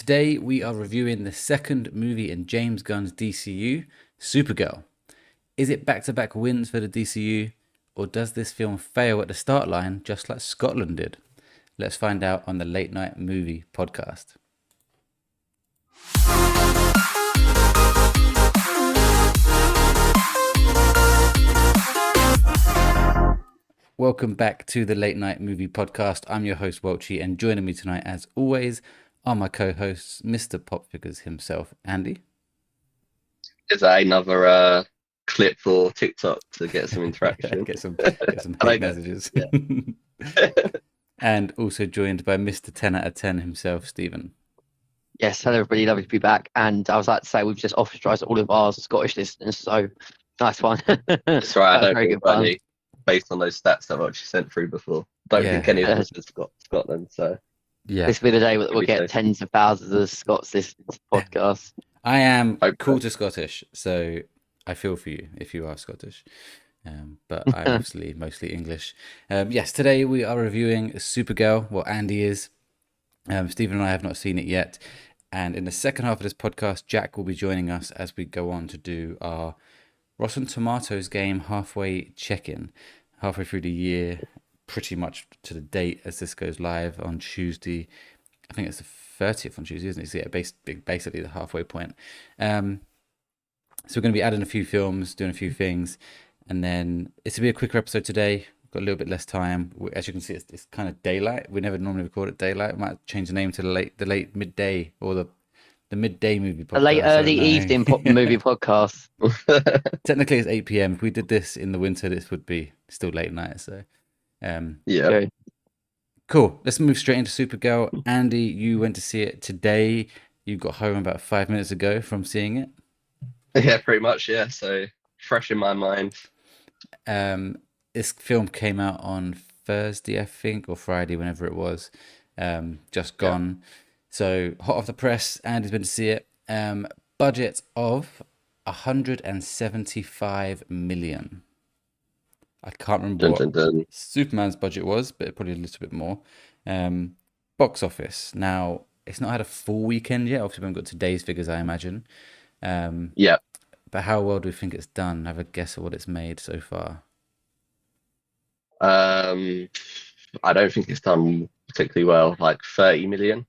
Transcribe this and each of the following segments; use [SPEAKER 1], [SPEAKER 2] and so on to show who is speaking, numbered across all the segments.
[SPEAKER 1] Today we are reviewing the second movie in James Gunn's DCU, Supergirl. Is it back-to-back wins for the DCU, or does this film fail at the start line just like Scotland did? Let's find out on the Late Night Movie podcast. Welcome back to the Late Night Movie podcast. I'm your host, Welchy, and joining me tonight, as always, are my co-hosts, Mr. Pop Figures himself, Andy.
[SPEAKER 2] Is that another clip for TikTok to get some interaction?
[SPEAKER 1] get some hate messages. Yeah. And also joined by Mr. 10 out of 10 himself, Stephen.
[SPEAKER 3] Yes, hello everybody, lovely to be back. And I was like to say, we've just ostracised all of our Scottish listeners, so nice one.
[SPEAKER 2] That's right. I don't
[SPEAKER 3] very
[SPEAKER 2] think
[SPEAKER 3] good fun.
[SPEAKER 2] any, based on those stats I've actually sent through before. Don't think any of us has got Scotland. So
[SPEAKER 1] yeah,
[SPEAKER 3] this will be the day that we'll get tens of thousands of Scots listening to the podcast.
[SPEAKER 1] I am quarter Scottish, so I feel for you if you are Scottish. But I'm obviously mostly English. Yes, today we are reviewing Supergirl. Well, Andy is. Stephen and I have not seen it yet. And in the second half of this podcast, Jack will be joining us as we go on to do our Rotten Tomatoes game halfway check-in. Halfway through the year, pretty much to the date as this goes live on Tuesday. I think it's the 30th on Tuesday, isn't it? So yeah, basically the halfway point. So we're going to be adding a few films, doing a few things. And then it's going to be a quicker episode today. We've got a little bit less time. As you can see, it's kind of daylight. We never normally record at daylight. We might change the name to the late midday or the midday movie podcast.
[SPEAKER 3] The late early evening movie podcast.
[SPEAKER 1] Technically, it's 8 p.m. If we did this in the winter, this would be still late night. So,
[SPEAKER 2] yeah.
[SPEAKER 3] Okay.
[SPEAKER 1] Cool. Let's move straight into Supergirl. Andy, you went to see it today. You got home about 5 minutes ago from seeing it.
[SPEAKER 2] Yeah, pretty much. Yeah. So fresh in my mind.
[SPEAKER 1] This film came out on Thursday, I think, or Friday, whenever it was. Just gone. Yeah. So hot off the press, Andy's been to see it. Budget of 175 million. I can't remember what Superman's budget was, but probably a little bit more. Box office. Now, it's not had a full weekend yet. Obviously, we haven't got today's figures, I imagine.
[SPEAKER 2] Yeah.
[SPEAKER 1] But how well do we think it's done? Have a guess of what it's made so far.
[SPEAKER 2] I don't think it's done particularly well. Like 30 million.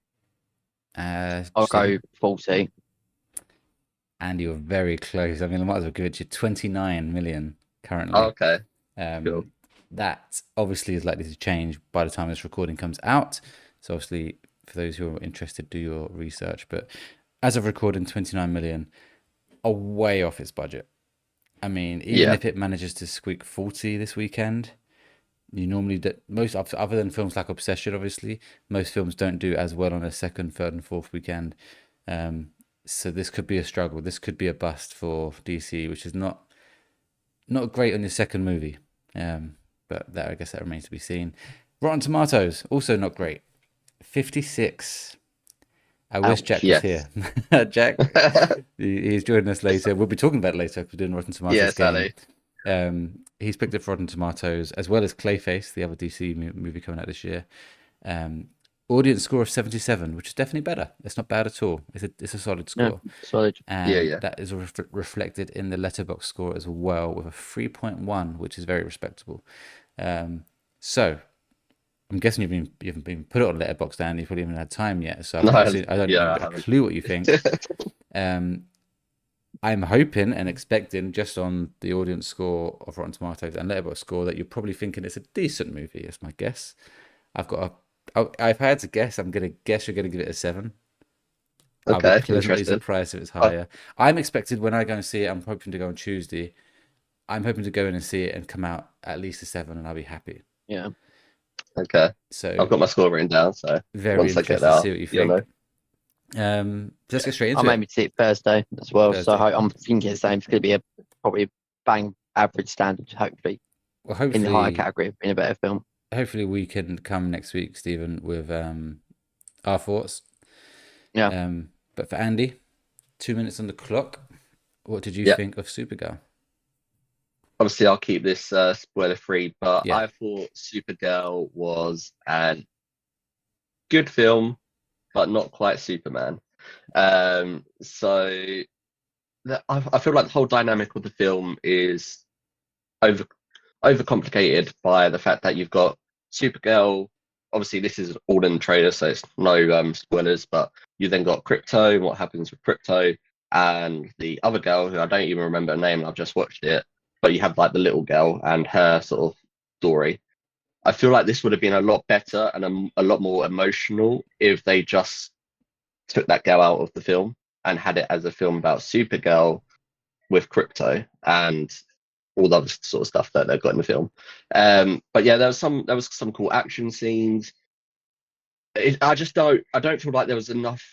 [SPEAKER 3] I'll go 40.
[SPEAKER 1] And you're very close. I mean, I might as well give it to you 29 million currently.
[SPEAKER 2] Oh, okay. Cool.
[SPEAKER 1] That obviously is likely to change by the time this recording comes out. So obviously, for those who are interested, do your research. But as of recording, 29 million, are way off its budget. I mean, even if it manages to squeak 40 this weekend, you normally most other than films like Obsession, obviously, most films don't do as well on a second, third, and fourth weekend. So this could be a struggle. This could be a bust for DC, which is not great on your second movie. But I guess that remains to be seen. Rotten Tomatoes, also not great. 56. I wish Jack was here. Jack, he's joining us later. We'll be talking about it later because we're doing Rotten Tomatoes game. He's picked up Rotten Tomatoes as well as Clayface, the other DC movie coming out this year. Audience score of 77, which is definitely better. It's not bad at all. It's a solid score.
[SPEAKER 3] Yeah, solid.
[SPEAKER 1] And that is reflected in the Letterboxd score as well, with a 3.1, which is very respectable. So I'm guessing you haven't been put it on Letterboxd, and you probably haven't had time yet. So I don't have a clue what you think. I'm hoping and expecting, just on the audience score of Rotten Tomatoes and Letterboxd score, that you're probably thinking it's a decent movie. That's my guess. I've had to guess. I'm gonna guess you're gonna give it a 7.
[SPEAKER 2] Okay,
[SPEAKER 1] I'll be pleasantly surprised if it's higher. I'm expected when I go and see it. I'm hoping to go on Tuesday. I'm hoping to go in and see it and come out at least a 7, and I'll be happy.
[SPEAKER 3] Yeah.
[SPEAKER 2] Okay.
[SPEAKER 1] So
[SPEAKER 2] I've got my score written down. So
[SPEAKER 1] very
[SPEAKER 2] once
[SPEAKER 1] interested to see what you think. Let's get straight into it.
[SPEAKER 3] I made see it Thursday as well, so I'm thinking the same. It's going to be probably bang average standard, hopefully in the higher category, in a better film.
[SPEAKER 1] Hopefully we can come next week, Stephen, with our thoughts.
[SPEAKER 3] Yeah.
[SPEAKER 1] But for Andy, 2 minutes on the clock. What did you think of Supergirl?
[SPEAKER 2] Obviously, I'll keep this spoiler free, but I thought Supergirl was a good film, but not quite Superman. So I feel like the whole dynamic of the film is over overcomplicated by the fact that you've got Supergirl. Obviously, this is all in the trailer, so it's no spoilers. But you then got Crypto, and what happens with Crypto, and the other girl who I don't even remember her name. I've just watched it, but you have like the little girl and her sort of story. I feel like this would have been a lot better and a lot more emotional if they just took that girl out of the film and had it as a film about Supergirl with Crypto and all the other sort of stuff that they've got in the film. But yeah, there was some cool action scenes. I don't feel like there was enough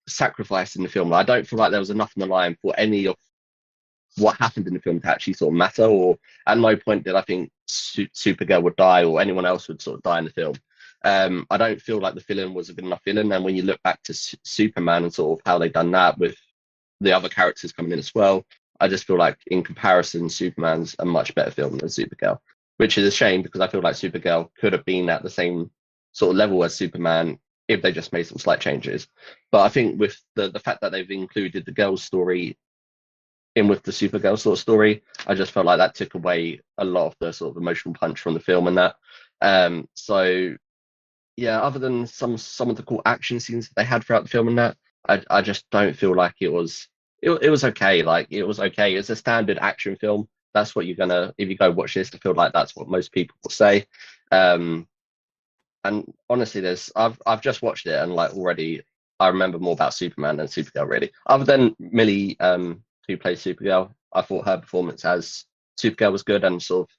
[SPEAKER 2] sacrifice in the film. I don't feel like there was enough in the line for any of what happened in the film to actually sort of matter. Or at no point did I think Supergirl would die or anyone else would sort of die in the film. I don't feel like the villain was a good enough villain. And when you look back to Superman and sort of how they've done that with the other characters coming in as well, I just feel like in comparison, Superman's a much better film than Supergirl, which is a shame because I feel like Supergirl could have been at the same sort of level as Superman if they just made some slight changes. But I think with the fact that they've included the girl's story in with the Supergirl sort of story, I just felt like that took away a lot of the sort of emotional punch from the film and that. So yeah, other than some of the cool action scenes that they had throughout the film and that, I just don't feel like it was okay. Like it was okay. It's a standard action film. That's what you're gonna if you go watch this. I feel like that's what most people will say. And honestly, I've just watched it and like already I remember more about Superman than Supergirl really. Other than Millie, who plays Supergirl, I thought her performance as Supergirl was good and sort of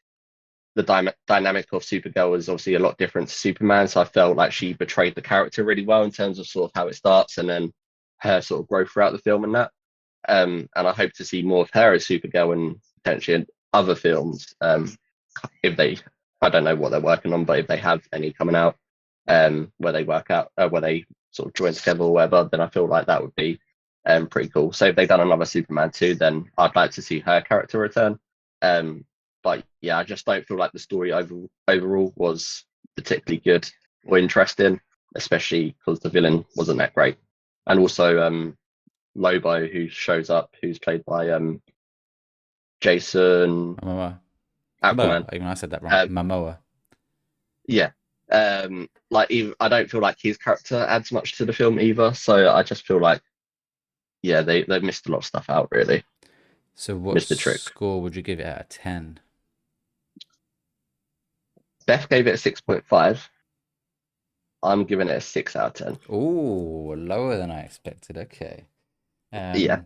[SPEAKER 2] the dynamic of Supergirl was obviously a lot different to Superman. So I felt like she betrayed the character really well in terms of sort of how it starts and then her sort of growth throughout the film and that. And I hope to see more of her as Supergirl and potentially in other films. If they, I don't know what they're working on, but if they have any coming out, where they work out, where they sort of join together or whatever, then I feel like that would be pretty cool. So if they've done another Superman 2, then I'd like to see her character return. But yeah, I just don't feel like the story overall was particularly good or interesting, especially because the villain wasn't that great. And also Lobo, who shows up, who's played by Jason
[SPEAKER 1] Momoa.
[SPEAKER 2] Aquaman.
[SPEAKER 1] Even I said that wrong. Momoa.
[SPEAKER 2] Yeah. Like even, I don't feel like his character adds much to the film either. So I just feel like, yeah, they missed a lot of stuff out really.
[SPEAKER 1] So what score would you give it out of 10?
[SPEAKER 2] Beth gave it a 6.5. I'm giving it a 6 out of 10.
[SPEAKER 1] Oh, lower than I expected. Okay.
[SPEAKER 2] Yeah.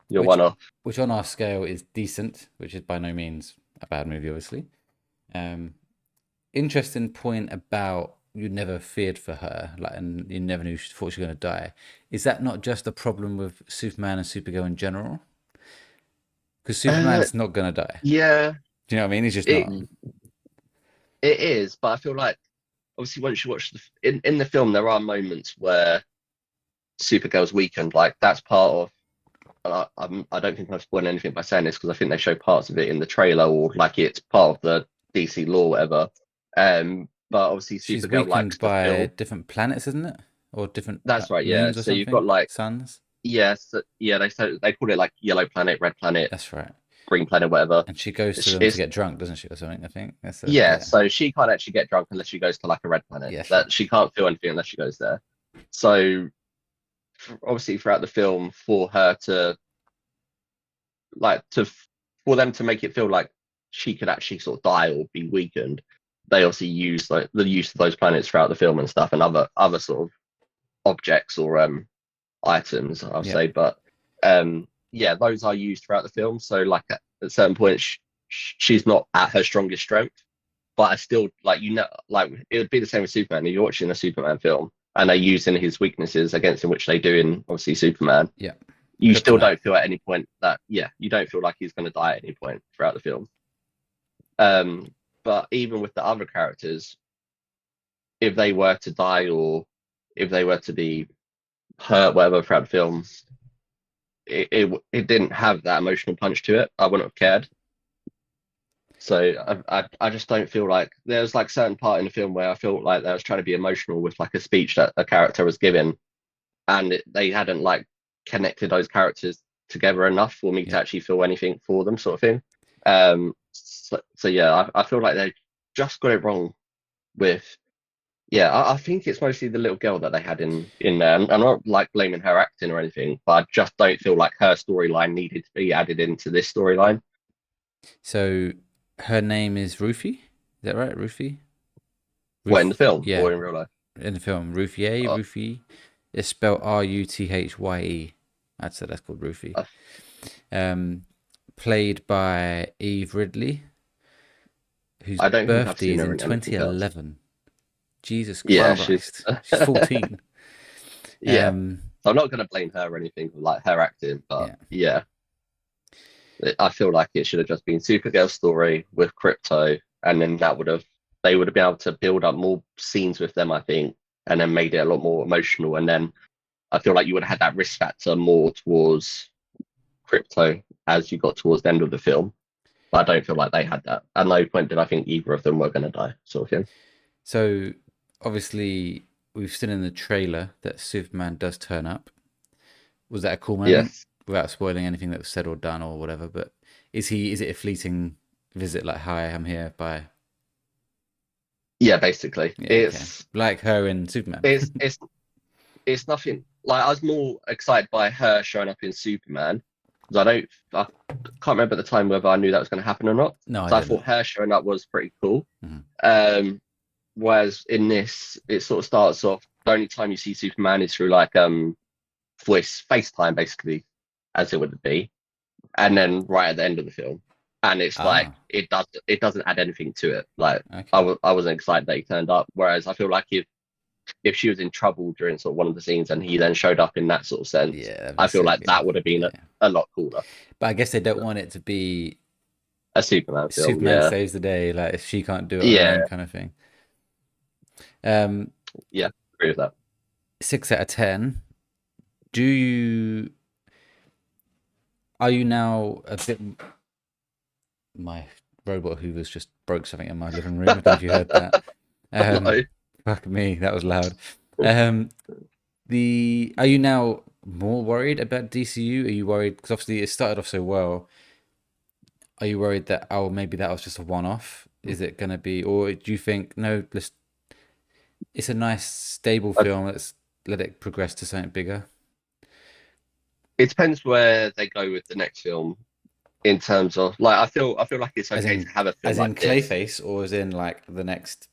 [SPEAKER 2] You're one off.
[SPEAKER 1] Which on our scale is decent, which is by no means a bad movie, obviously. Interesting point about you never feared for her, like, and you never thought she was going to die. Is that not just a problem with Superman and Supergirl in general? Because Superman's not going to die.
[SPEAKER 2] Yeah.
[SPEAKER 1] Do you know what I mean? He's just not.
[SPEAKER 2] It is, but I feel like obviously once you watch in the film, there are moments where Supergirl's weakened. Like that's part of. I don't think I've spoiled anything by saying this because I think they show parts of it in the trailer or like it's part of the DC lore, whatever. But obviously
[SPEAKER 1] she's
[SPEAKER 2] Supergirl
[SPEAKER 1] weakened by different planets, isn't it? Or different.
[SPEAKER 2] That's right. Yeah. So you've got like
[SPEAKER 1] suns.
[SPEAKER 2] Yes. Yeah. They call it like yellow planet, red planet.
[SPEAKER 1] That's right.
[SPEAKER 2] Green planet, whatever.
[SPEAKER 1] And she goes to them to get drunk, doesn't she, or something? I think.
[SPEAKER 2] Yeah. So she can't actually get drunk unless she goes to like a red planet.
[SPEAKER 1] Yeah,
[SPEAKER 2] that she can't feel anything unless she goes there. So obviously throughout the film, for her to for them to make it feel like she could actually sort of die or be weakened, they obviously use like the use of those planets throughout the film and stuff and other sort of objects or items, I'll say. But yeah, those are used throughout the film. So like at certain points, she's not at her strongest strength. But I still like like it would be the same with Superman. If you're watching a Superman film and they're using his weaknesses against him, which they do in obviously Superman.
[SPEAKER 1] Yeah.
[SPEAKER 2] You still don't feel at any point that you don't feel like he's going to die at any point throughout the film. But even with the other characters, if they were to die or if they were to be hurt, whatever, throughout the film, it didn't have that emotional punch to it. I wouldn't have cared. So I just don't feel like there's like certain part in the film where I felt like they was trying to be emotional with like a speech that a character was giving, and they hadn't like connected those characters together enough for me to actually feel anything for them, sort of thing. So yeah, I feel like they just got it wrong with. Yeah, I think it's mostly the little girl that they had in there. I'm not like blaming her acting or anything, but I just don't feel like her storyline needed to be added into this storyline.
[SPEAKER 1] So her name is Rufy, is that right? Rufy?
[SPEAKER 2] What, in the film?
[SPEAKER 1] Yeah.
[SPEAKER 2] Or in real life?
[SPEAKER 1] In the film, Rufy. Rufy. It's spelled Ruthye. That's called Rufy. Played by Eve Ridley, whose birthday is in 2011. Jesus Christ.
[SPEAKER 2] Yeah,
[SPEAKER 1] she's 14.
[SPEAKER 2] Yeah. So I'm not going to blame her or anything for like her acting, but yeah. I feel like it should have just been Supergirl's story with Krypto, and then they would have been able to build up more scenes with them, I think, and then made it a lot more emotional. And then I feel like you would have had that risk factor more towards Krypto as you got towards the end of the film. But I don't feel like they had that. At no point did I think either of them were going to die, sort of thing.
[SPEAKER 1] So obviously we've seen in the trailer that Superman does turn up. Was that a cool moment?
[SPEAKER 2] Yes.
[SPEAKER 1] Without spoiling anything that was said or done or whatever, but is it a fleeting visit, like, hi, I'm here, bye?
[SPEAKER 2] Yeah, basically. It's
[SPEAKER 1] like her in Superman.
[SPEAKER 2] It's nothing. Like, I was more excited by her showing up in Superman, because I can't remember at the time whether I knew that was going to happen or not.
[SPEAKER 1] No,
[SPEAKER 2] so I thought her showing up was pretty cool.
[SPEAKER 1] Mm-hmm.
[SPEAKER 2] Whereas in this, it sort of starts off, the only time you see Superman is through like FaceTime, basically, as it would be, and then right at the end of the film, and it's like it doesn't add anything to it. Like, I wasn't excited that he turned up. Whereas I feel like if she was in trouble during sort of one of the scenes and he then showed up in that sort of sense, I feel like that would have been a lot cooler.
[SPEAKER 1] But I guess they don't want it to be
[SPEAKER 2] a Superman film.
[SPEAKER 1] Superman saves the day, like if she can't do it, on her own, kind of thing.
[SPEAKER 2] Yeah, agree with that.
[SPEAKER 1] 6 out of 10. Are you now a bit? My robot Hoover's just broke something in my living room. I don't know if you heard that.
[SPEAKER 2] No.
[SPEAKER 1] Fuck me, that was loud. Are you now more worried about DCU? Are you worried because obviously it started off so well? Are you worried that maybe that was just a one-off? Is it going to be, or do you think no? It's a nice stable film. Let's let it progress to something bigger.
[SPEAKER 2] It depends where they go with the next film, in terms of like I feel like it's okay to have a film
[SPEAKER 1] as in Clayface, or as in like the next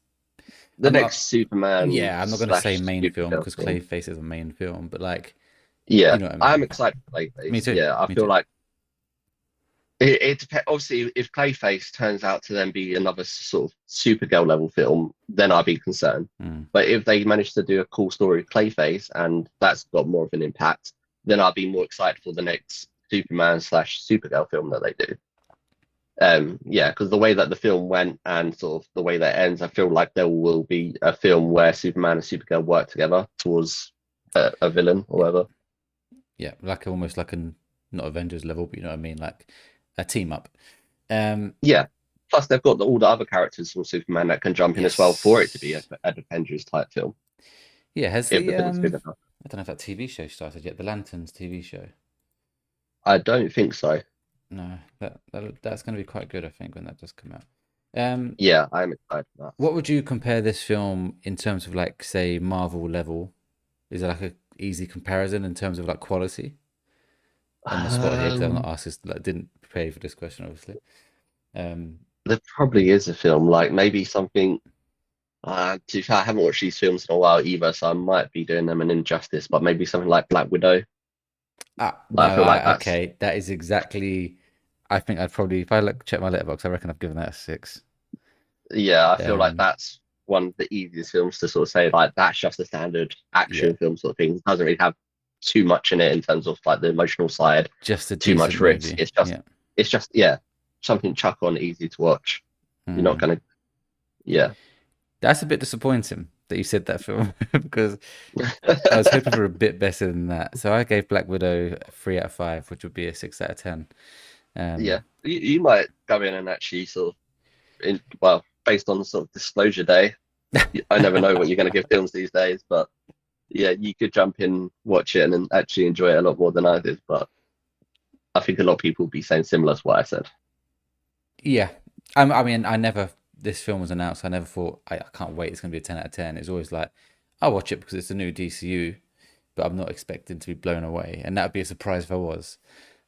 [SPEAKER 2] Superman.
[SPEAKER 1] Yeah, I'm not going to say main film because Clayface is a main film, but like,
[SPEAKER 2] yeah,
[SPEAKER 1] you know what I mean?
[SPEAKER 2] I'm excited for Clayface.
[SPEAKER 1] Me too.
[SPEAKER 2] Yeah, I feel like it depends. Obviously, if Clayface turns out to then be another sort of Supergirl level film, then I'd be concerned. But if they manage to do a cool story with Clayface and that's got more of an impact, then I'll be more excited for the next Superman/Supergirl film that they do. Yeah, because the way that the film went and sort of the way that ends, I feel like there will be a film where Superman and Supergirl work together towards a villain or whatever.
[SPEAKER 1] Yeah, like almost like not Avengers level, but you know what I mean, like a team up.
[SPEAKER 2] Yeah. Plus, they've got all the other characters from Superman that can jump in as well for it to be an Avengers type film.
[SPEAKER 1] Yeah, has I don't know if that TV show started yet. The Lanterns TV show.
[SPEAKER 2] I don't think so.
[SPEAKER 1] No, that's going to be quite good, I think, when that does come out.
[SPEAKER 2] Yeah, I'm excited for that.
[SPEAKER 1] What would you compare this film in terms of, like, say, Marvel level? Is it like a easy comparison in terms of like quality? On the spot here, because I'm not asked this, like, didn't prepare for this question, obviously.
[SPEAKER 2] There probably is a film, like maybe something. I haven't watched these films in a while either, so I might be doing them an injustice. But maybe something like Black Widow.
[SPEAKER 1] No, I feel like okay, that is exactly. I think I'd probably, if I check my Letterboxd, I reckon I've given that a 6.
[SPEAKER 2] Yeah, I feel like that's one of the easiest films to sort of say, like, that's just a standard action film sort of thing. It doesn't really have too much in it in terms of like the emotional side.
[SPEAKER 1] Just
[SPEAKER 2] too much risk. It's just something chuck on, easy to watch. You're not gonna. Yeah.
[SPEAKER 1] That's a bit disappointing that you said that film because I was hoping for a bit better than that. So I gave Black Widow a 3 out of 5, which would be a 6 out of 10.
[SPEAKER 2] Yeah, you might go in and actually sort of, based on sort of disclosure day, I never know what you're going to give films these days, but yeah, you could jump in, watch it, and then actually enjoy it a lot more than I did. But I think a lot of people would be saying similar to what I said.
[SPEAKER 1] Yeah, I mean, this film was announced. I never thought I can't wait. It's going to be a 10 out of 10. It's always like I'll watch it because it's a new DCU, but I'm not expecting to be blown away, and that would be a surprise if I was.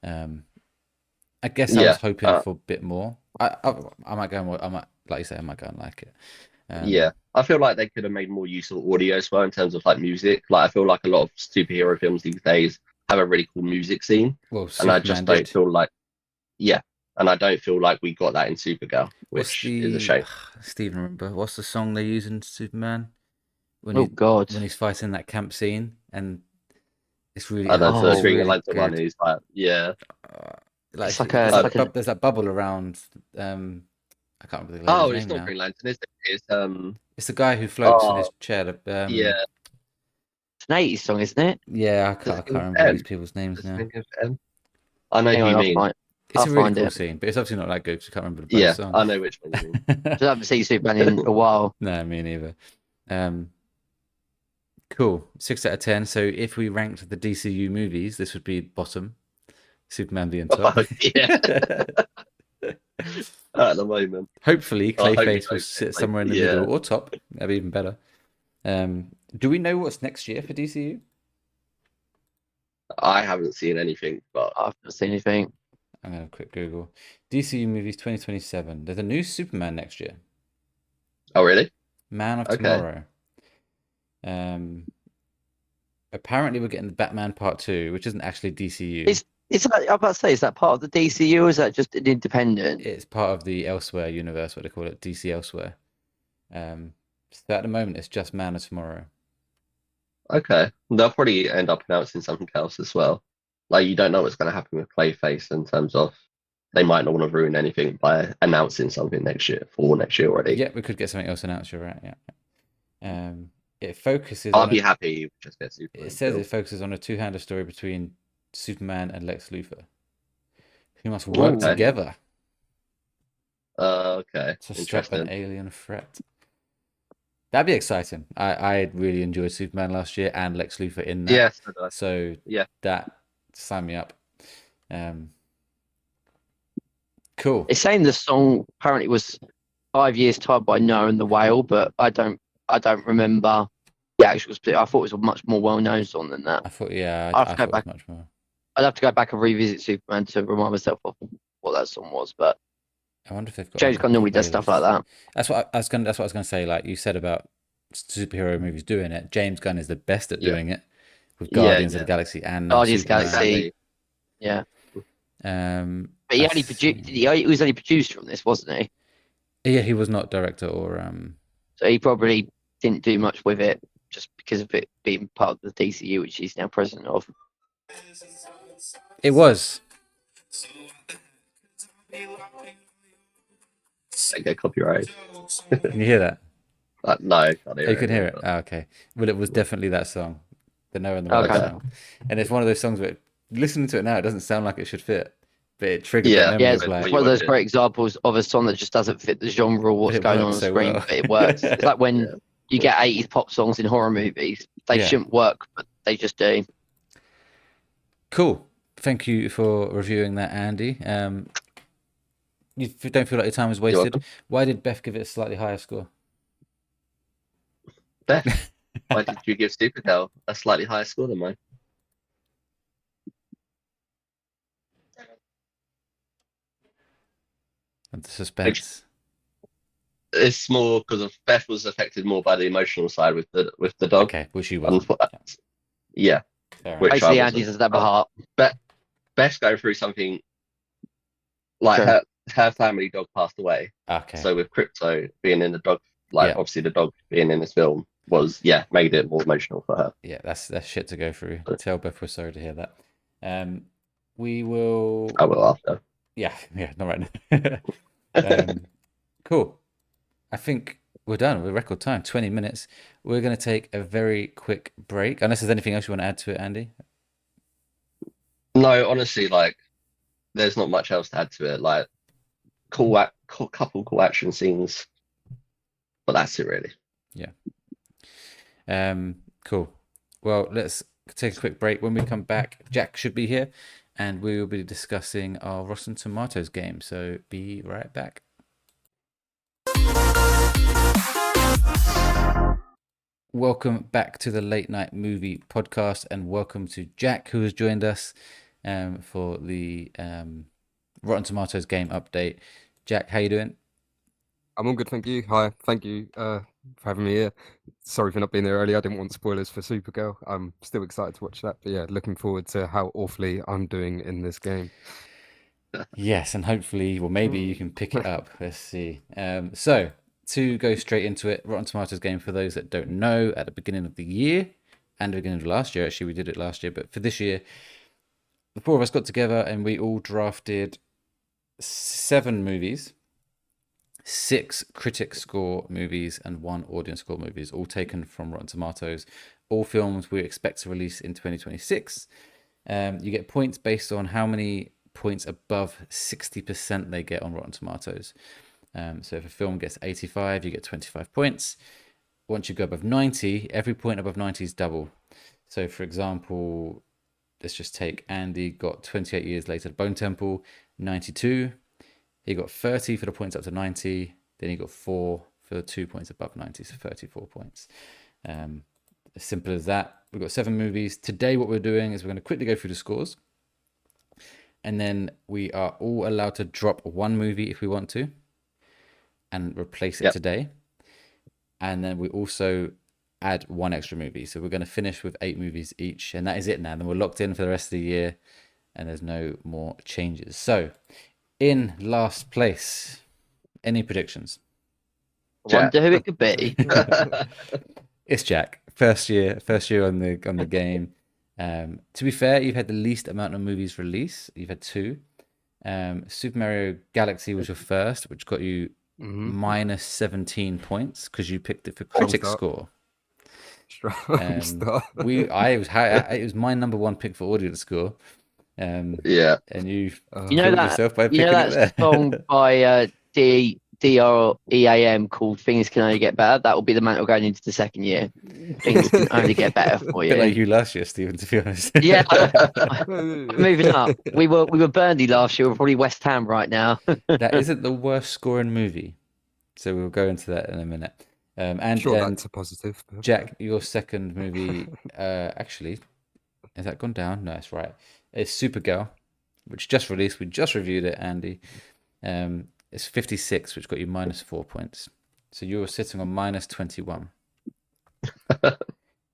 [SPEAKER 1] I guess I was
[SPEAKER 2] Yeah,
[SPEAKER 1] hoping for a bit more. I might go and I might, like you say, I might go and like it.
[SPEAKER 2] yeah. I feel like they could have made more use of audio as well in terms of like music. Like I feel like a lot of superhero films these days have a really cool music scene,
[SPEAKER 1] Well,
[SPEAKER 2] and I
[SPEAKER 1] Superman
[SPEAKER 2] just don't
[SPEAKER 1] did.
[SPEAKER 2] feel like, yeah, and I don't feel like we got that in Supergirl,
[SPEAKER 1] What's
[SPEAKER 2] which is a
[SPEAKER 1] the
[SPEAKER 2] shame.
[SPEAKER 1] Stephen? Remember what's the song they use in Superman when
[SPEAKER 3] Oh God.
[SPEAKER 1] he's fighting that camp scene, and it's really
[SPEAKER 2] I know the
[SPEAKER 1] it's
[SPEAKER 2] Green
[SPEAKER 1] really
[SPEAKER 2] Lantern one
[SPEAKER 1] good.
[SPEAKER 2] is like, yeah,
[SPEAKER 1] Like
[SPEAKER 3] It's like a
[SPEAKER 1] there's that bubble around. I can't remember the
[SPEAKER 2] oh,
[SPEAKER 1] lady's
[SPEAKER 2] it's
[SPEAKER 1] name
[SPEAKER 2] not
[SPEAKER 1] now.
[SPEAKER 2] Green Lantern, is it? It's
[SPEAKER 1] It's the guy who floats in
[SPEAKER 2] oh
[SPEAKER 1] his chair.
[SPEAKER 2] yeah,
[SPEAKER 3] it's an 80s song, isn't it?
[SPEAKER 1] Yeah,
[SPEAKER 2] does
[SPEAKER 1] I
[SPEAKER 2] it
[SPEAKER 1] can't
[SPEAKER 2] begin with
[SPEAKER 1] remember all these
[SPEAKER 2] M?
[SPEAKER 1] people's names
[SPEAKER 2] Does it
[SPEAKER 1] now.
[SPEAKER 2] begin with M? I know
[SPEAKER 3] Hang
[SPEAKER 2] who
[SPEAKER 3] on,
[SPEAKER 2] you mean.
[SPEAKER 1] It's
[SPEAKER 3] I'll
[SPEAKER 1] a really
[SPEAKER 3] find
[SPEAKER 1] cool
[SPEAKER 3] it.
[SPEAKER 1] scene, but it's obviously not that good because I can't remember the bloody
[SPEAKER 2] Yeah,
[SPEAKER 1] song.
[SPEAKER 2] I know which one you mean.
[SPEAKER 3] I haven't seen Superman in a while.
[SPEAKER 1] No, me neither. Cool. 6 out of 10. So if we ranked the DCU movies, this would be bottom. Superman being top.
[SPEAKER 2] Oh, yeah, at the moment.
[SPEAKER 1] Hopefully,
[SPEAKER 2] I hope you
[SPEAKER 1] Clayface will
[SPEAKER 2] don't
[SPEAKER 1] sit
[SPEAKER 2] like,
[SPEAKER 1] somewhere in the
[SPEAKER 2] yeah.
[SPEAKER 1] middle or top. That'd be even better. Do we know what's next year for DCU?
[SPEAKER 2] I haven't seen anything, but
[SPEAKER 3] I've not seen anything.
[SPEAKER 1] I'm gonna have a quick Google. DCU movies 2027. There's a new Superman next year.
[SPEAKER 2] oh really?
[SPEAKER 1] Man of
[SPEAKER 2] Okay.
[SPEAKER 1] Tomorrow. Apparently we're getting the Batman Part 2, which isn't actually DCU.
[SPEAKER 3] Is that, I'm about to say, is that part of the DCU or is that just an independent?
[SPEAKER 1] It's part of the Elsewhere universe, what they call it, DC Elsewhere. So at the moment it's just Man of Tomorrow.
[SPEAKER 2] Okay. They'll probably end up announcing something else as well. Like you don't know what's going to happen with Clayface in terms of they might not want to ruin anything by announcing something next year already.
[SPEAKER 1] Yeah, we could get something else announced, you're right, yeah. It focuses
[SPEAKER 2] I'll
[SPEAKER 1] on
[SPEAKER 2] be happy if we just get Superman.
[SPEAKER 1] It says it focuses on a two-hander story between Superman and Lex Luthor, who must work
[SPEAKER 2] Okay.
[SPEAKER 1] together
[SPEAKER 2] Okay.
[SPEAKER 1] to stop
[SPEAKER 2] Interesting.
[SPEAKER 1] an alien threat. That'd be exciting. I really enjoyed Superman last year and Lex Luthor in that.
[SPEAKER 2] Yes.
[SPEAKER 1] So
[SPEAKER 2] yeah,
[SPEAKER 1] that sign me up. Cool.
[SPEAKER 3] It's saying the song apparently was 5 Years Tied by Noah and the Whale, but I don't remember the actual split. I thought it was a much more well-known song than that.
[SPEAKER 1] I thought I thought it was much more.
[SPEAKER 3] I'd have to go back and revisit Superman to remind myself of what that song was. But
[SPEAKER 1] I wonder if they've got
[SPEAKER 3] James Gunn normally does stuff like that.
[SPEAKER 1] That's what I was gonna say. Like you said about superhero movies doing it, James Gunn is the best at doing it with Guardians of the Galaxy and
[SPEAKER 3] Guardians of the
[SPEAKER 1] Superman.
[SPEAKER 3] Galaxy. Yeah. But he only produced. He was only produced from this, wasn't he?
[SPEAKER 1] Yeah, he was not director or.
[SPEAKER 3] So he probably didn't do much with it just because of it being part of the DCU, which he's now president of.
[SPEAKER 1] It was.
[SPEAKER 2] I get copyright.
[SPEAKER 1] Can you hear that?
[SPEAKER 2] No, I can't hear
[SPEAKER 1] you can hear it. Oh, okay. Well, it was definitely that song, the Noah and the Whale song, and it's one of those songs where listening to it now, it doesn't sound like it should fit, but it triggered that memory.
[SPEAKER 3] Yeah,
[SPEAKER 1] it's
[SPEAKER 3] one of those great examples of a song that just doesn't fit the genre or what's going on the screen, but it works. It's like when you get 80s pop songs in horror movies. They shouldn't work, but they just do.
[SPEAKER 1] Cool. Thank you for reviewing that, Andy. You don't feel like your time was wasted? Why did Beth give it a slightly higher score?
[SPEAKER 2] Beth, why did you give Supergirl a slightly higher score than mine?
[SPEAKER 1] And the suspense.
[SPEAKER 2] It's more because Beth was affected more by the emotional side with the dog.
[SPEAKER 1] Okay, which you was.
[SPEAKER 2] Yeah.
[SPEAKER 3] Basically, Andy doesn't have a heart.
[SPEAKER 2] Beth's going through something like her family dog passed away.
[SPEAKER 1] Okay.
[SPEAKER 2] So with Crypto being in the dog, obviously the dog being in this film was made it more emotional for her.
[SPEAKER 1] Yeah, that's shit to go through. Tell Beth we're sorry to hear that. We will.
[SPEAKER 2] I will after.
[SPEAKER 1] Yeah, not right now. Cool. I think we're done. We're record time, 20 minutes. We're going to take a very quick break. Unless there's anything else you want to add to it, Andy?
[SPEAKER 2] No, honestly, there's not much else to add to it. Couple cool action scenes, but that's it really.
[SPEAKER 1] Yeah. Cool. Well, let's take a quick break. When we come back, Jack should be here, and we will be discussing our Rotten Tomatoes game. So be right back. Welcome back to the Late Night Movie Podcast, and welcome to Jack, who has joined us for the Rotten Tomatoes game update. Jack, how you doing?
[SPEAKER 4] I'm all good, thank you. Hi, thank you for having me here. Sorry for not being there earlier. I didn't want spoilers for Supergirl. I'm still excited to watch that, but yeah, looking forward to how awfully I'm doing in this game.
[SPEAKER 1] Yes, and hopefully, well, maybe you can pick it up. Let's see. So, to go straight into it, Rotten Tomatoes game, for those that don't know, at the beginning of the year and the beginning of last year, actually, we did it last year, but for this year, the four of us got together and we all drafted 7 movies, 6 critic score movies, and 1 audience score movies, all taken from Rotten Tomatoes, all films we expect to release in 2026. You get points based on how many points above 60% they get on Rotten Tomatoes. So if a film gets 85, you get 25 points. Once you go above 90, every point above 90 is double. So for example, let's just take Andy, got 28 years later, Bone Temple, 92. He got 30 for the points up to 90. Then he got 4 for the 2 points above 90, so 34 points. As simple as that. We've got 7 movies. Today what we're doing is we're going to quickly go through the scores. And then we are all allowed to drop 1 movie if we want to and replace it today. And then we also add 1 extra movie. So we're going to finish with 8 movies each. And that is it now. Then we're locked in for the rest of the year and there's no more changes. So in last place, any predictions?
[SPEAKER 3] I wonder who it could be.
[SPEAKER 1] It's Jack. First year on the game. To be fair, you've had the least amount of movies released. You've had 2. Super Mario Galaxy was your first, which got you minus 17 points because you picked it for critic score. It was my number 1 pick for audience score. And you killed yourself by picking it there.
[SPEAKER 3] Song by DREAM called "Things Can Only Get Better." That will be the mantle going into the second year. Things can only get better for you.
[SPEAKER 1] A bit like you last year, Stephen. To be honest.
[SPEAKER 3] Yeah, moving up. We were Burnley last year. We're probably West Ham right now.
[SPEAKER 1] That isn't the worst scoring movie, so we'll go into that in a minute. And
[SPEAKER 4] sure, that's a positive.
[SPEAKER 1] Jack, your second movie, actually, has that gone down? No, it's right. It's Supergirl, which just released. We just reviewed it, Andy. It's 56, which got you minus 4 points. So you were sitting on minus 21.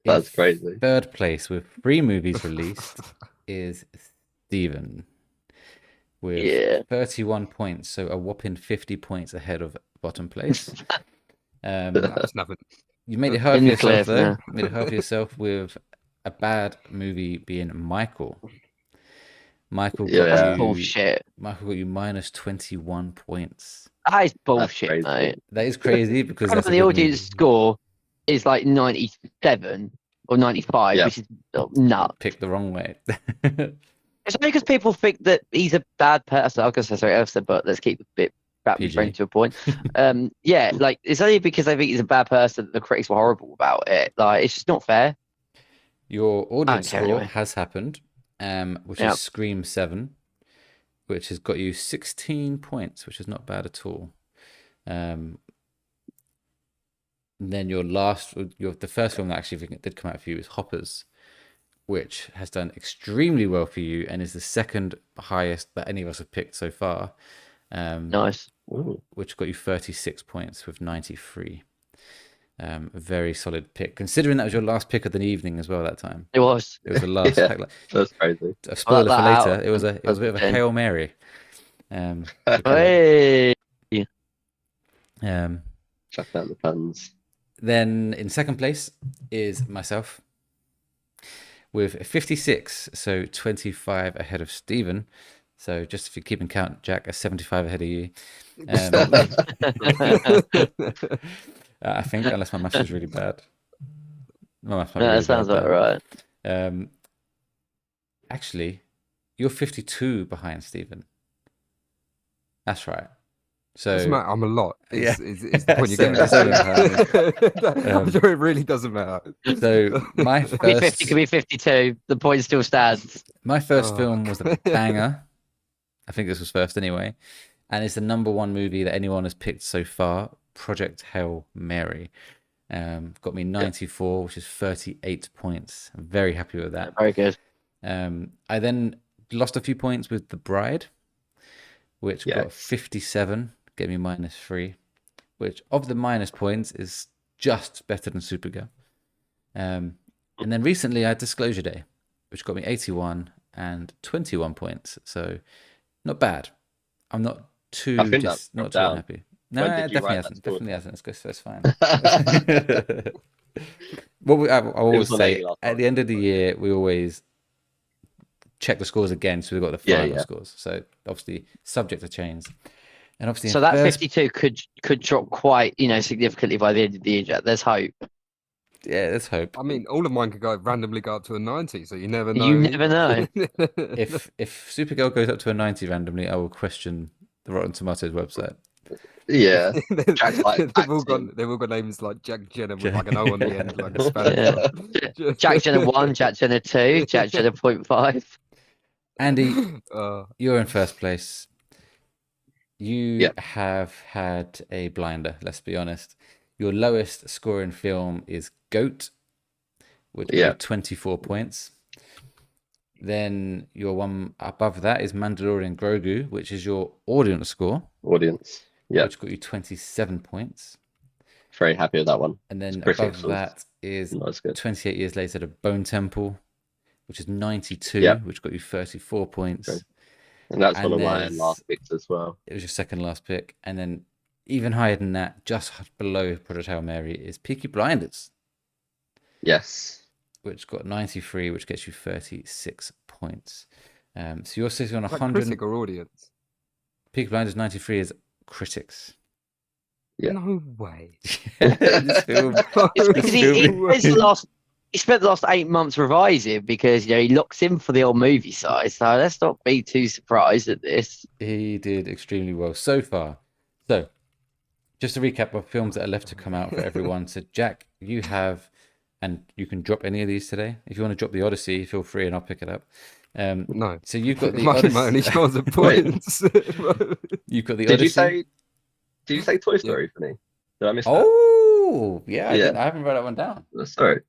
[SPEAKER 2] That's crazy.
[SPEAKER 1] Third place with 3 movies released is Steven with 31 points. So a whopping 50 points ahead of bottom place.
[SPEAKER 4] That's nothing.
[SPEAKER 1] You made it hard for yourself, though. You made it hard for yourself with a bad movie being Michael. Michael got
[SPEAKER 3] bullshit.
[SPEAKER 1] Michael got you minus 21 points.
[SPEAKER 3] That is bullshit, mate.
[SPEAKER 1] That is crazy because
[SPEAKER 3] the audience score is like 97 or 95, which is nuts.
[SPEAKER 1] Picked the wrong way.
[SPEAKER 3] It's only because people think that he's a bad person. I was going to say sorry, but let's keep a bit brain to a point. Like it's only because they think he's a bad person that the critics were horrible about it. Like it's just not fair.
[SPEAKER 1] Your audience score has happened. Which is Scream 7, which has got you 16 points, which is not bad at all. And then the first film that actually did come out for you is Hoppers, which has done extremely well for you and is the second highest that any of us have picked so far.
[SPEAKER 3] Nice.
[SPEAKER 1] Which got you 36 points with 93. A very solid pick, considering that was your last pick of the evening as well that time.
[SPEAKER 3] It was
[SPEAKER 1] the last pick.
[SPEAKER 2] That's crazy.
[SPEAKER 1] A spoiler for later. It was a bit of a Hail Mary.
[SPEAKER 2] Chuck out the puns.
[SPEAKER 1] Then in second place is myself with 56, so 25 ahead of Stephen. So just if you're keeping count, Jack, a 75 ahead of you. I think, unless my maths is really bad. My maths might be really
[SPEAKER 3] that sounds about right.
[SPEAKER 1] Actually, you're 52 behind Stephen. That's right.
[SPEAKER 4] Doesn't
[SPEAKER 1] So
[SPEAKER 4] matter. I'm a lot.
[SPEAKER 1] yeah.
[SPEAKER 4] Is the point you're getting
[SPEAKER 1] So
[SPEAKER 4] at?
[SPEAKER 1] how
[SPEAKER 4] I'm sure it really doesn't matter.
[SPEAKER 1] So my
[SPEAKER 3] Could be 50,
[SPEAKER 1] first
[SPEAKER 3] could be 52. The point still stands.
[SPEAKER 4] Oh.
[SPEAKER 1] film was a banger. I think this was first anyway, and it's the number one movie that anyone has picked so far. Project Hail Mary. Got me 94, which is 38 points. I'm very happy with that.
[SPEAKER 3] Very good.
[SPEAKER 1] I then lost a few points with The Bride, which got 57, gave me -3, which of the minus points is just better than Supergirl. And then recently I had Disclosure Day, which got me 81 and 21 points. So not bad. I'm not too
[SPEAKER 2] I think that's
[SPEAKER 1] not too
[SPEAKER 2] down.
[SPEAKER 1] unhappy. No,
[SPEAKER 2] When
[SPEAKER 1] it
[SPEAKER 2] did you
[SPEAKER 1] definitely
[SPEAKER 2] write that
[SPEAKER 1] hasn't.
[SPEAKER 2] score
[SPEAKER 1] Definitely
[SPEAKER 2] down?
[SPEAKER 1] hasn't. It's fine. What I always
[SPEAKER 2] was on
[SPEAKER 1] say
[SPEAKER 2] 80 last
[SPEAKER 1] at
[SPEAKER 2] time,
[SPEAKER 1] the end of the
[SPEAKER 2] but-
[SPEAKER 1] year, we always check the scores again, so we've got the
[SPEAKER 2] Yeah,
[SPEAKER 1] final
[SPEAKER 2] yeah.
[SPEAKER 1] scores. So obviously subject to change. And obviously,
[SPEAKER 3] So
[SPEAKER 1] in
[SPEAKER 3] that
[SPEAKER 1] first,
[SPEAKER 3] 52 could drop quite, significantly by the end of the year. Jack. There's hope.
[SPEAKER 1] yeah, let's hope.
[SPEAKER 4] I mean, all of mine could randomly go up to a 90, so you never know.
[SPEAKER 3] You never know.
[SPEAKER 1] If Supergirl goes up to a 90 randomly, I will question the Rotten Tomatoes website.
[SPEAKER 2] Yeah. Jack's like
[SPEAKER 4] they've all
[SPEAKER 2] acting.
[SPEAKER 4] got names like Jack Jenner with
[SPEAKER 1] Jack-
[SPEAKER 4] like an O on the end, like a Spanish
[SPEAKER 3] Yeah.
[SPEAKER 4] one.
[SPEAKER 3] Jack Jenner 1, Jack Jenner 2, Jack Jenner 0.5.
[SPEAKER 1] Andy,
[SPEAKER 4] Uh,
[SPEAKER 1] you're in first place. You
[SPEAKER 2] Yeah.
[SPEAKER 1] have had a blinder, let's be honest. Your lowest scoring film is Goat, which got you
[SPEAKER 2] Yeah.
[SPEAKER 1] 24 points. Then your one above that is Mandalorian Grogu, which is your audience score,
[SPEAKER 2] Audience. Yeah.
[SPEAKER 1] which got you 27 points.
[SPEAKER 2] Very happy with that one.
[SPEAKER 1] And then
[SPEAKER 2] Critics
[SPEAKER 1] above
[SPEAKER 2] was
[SPEAKER 1] that is
[SPEAKER 2] Not as good.
[SPEAKER 1] 28 years later, The Bone Temple, which is 92,
[SPEAKER 2] Yeah.
[SPEAKER 1] which got you 34 points.
[SPEAKER 2] Okay. And that's one
[SPEAKER 1] And
[SPEAKER 2] of my
[SPEAKER 1] there's-
[SPEAKER 2] last picks as well.
[SPEAKER 1] It was your second last pick. And then even higher than that, just below Project Hail Mary, is Peaky Blinders,
[SPEAKER 2] Yes.
[SPEAKER 1] which got 93, which gets you 36 points. So you're sitting on
[SPEAKER 4] like
[SPEAKER 1] 100.
[SPEAKER 4] critic or audience?
[SPEAKER 1] Peaky Blinders 93 is critics.
[SPEAKER 2] Yeah.
[SPEAKER 4] No way.
[SPEAKER 1] This film,
[SPEAKER 3] Because he
[SPEAKER 1] film-
[SPEAKER 3] spent the last 8 months revising because he locks in for the old movie size. So let's not be too surprised at this.
[SPEAKER 1] he did extremely well so far. So, just to recap of films that are left to come out for everyone. So, Jack, you have, and you can drop any of these today. If you want to drop the Odyssey, feel free and I'll pick it up.
[SPEAKER 4] No.
[SPEAKER 1] So you've got the
[SPEAKER 4] my
[SPEAKER 1] Odyssey.
[SPEAKER 4] only chance of
[SPEAKER 2] Wait.
[SPEAKER 4] points.
[SPEAKER 1] You've got the
[SPEAKER 2] Did
[SPEAKER 1] Odyssey.
[SPEAKER 2] you say Toy Story for me? Did I miss
[SPEAKER 1] Oh, yeah. I,
[SPEAKER 2] Yeah.
[SPEAKER 1] I haven't wrote that one down.
[SPEAKER 2] that? Sorry.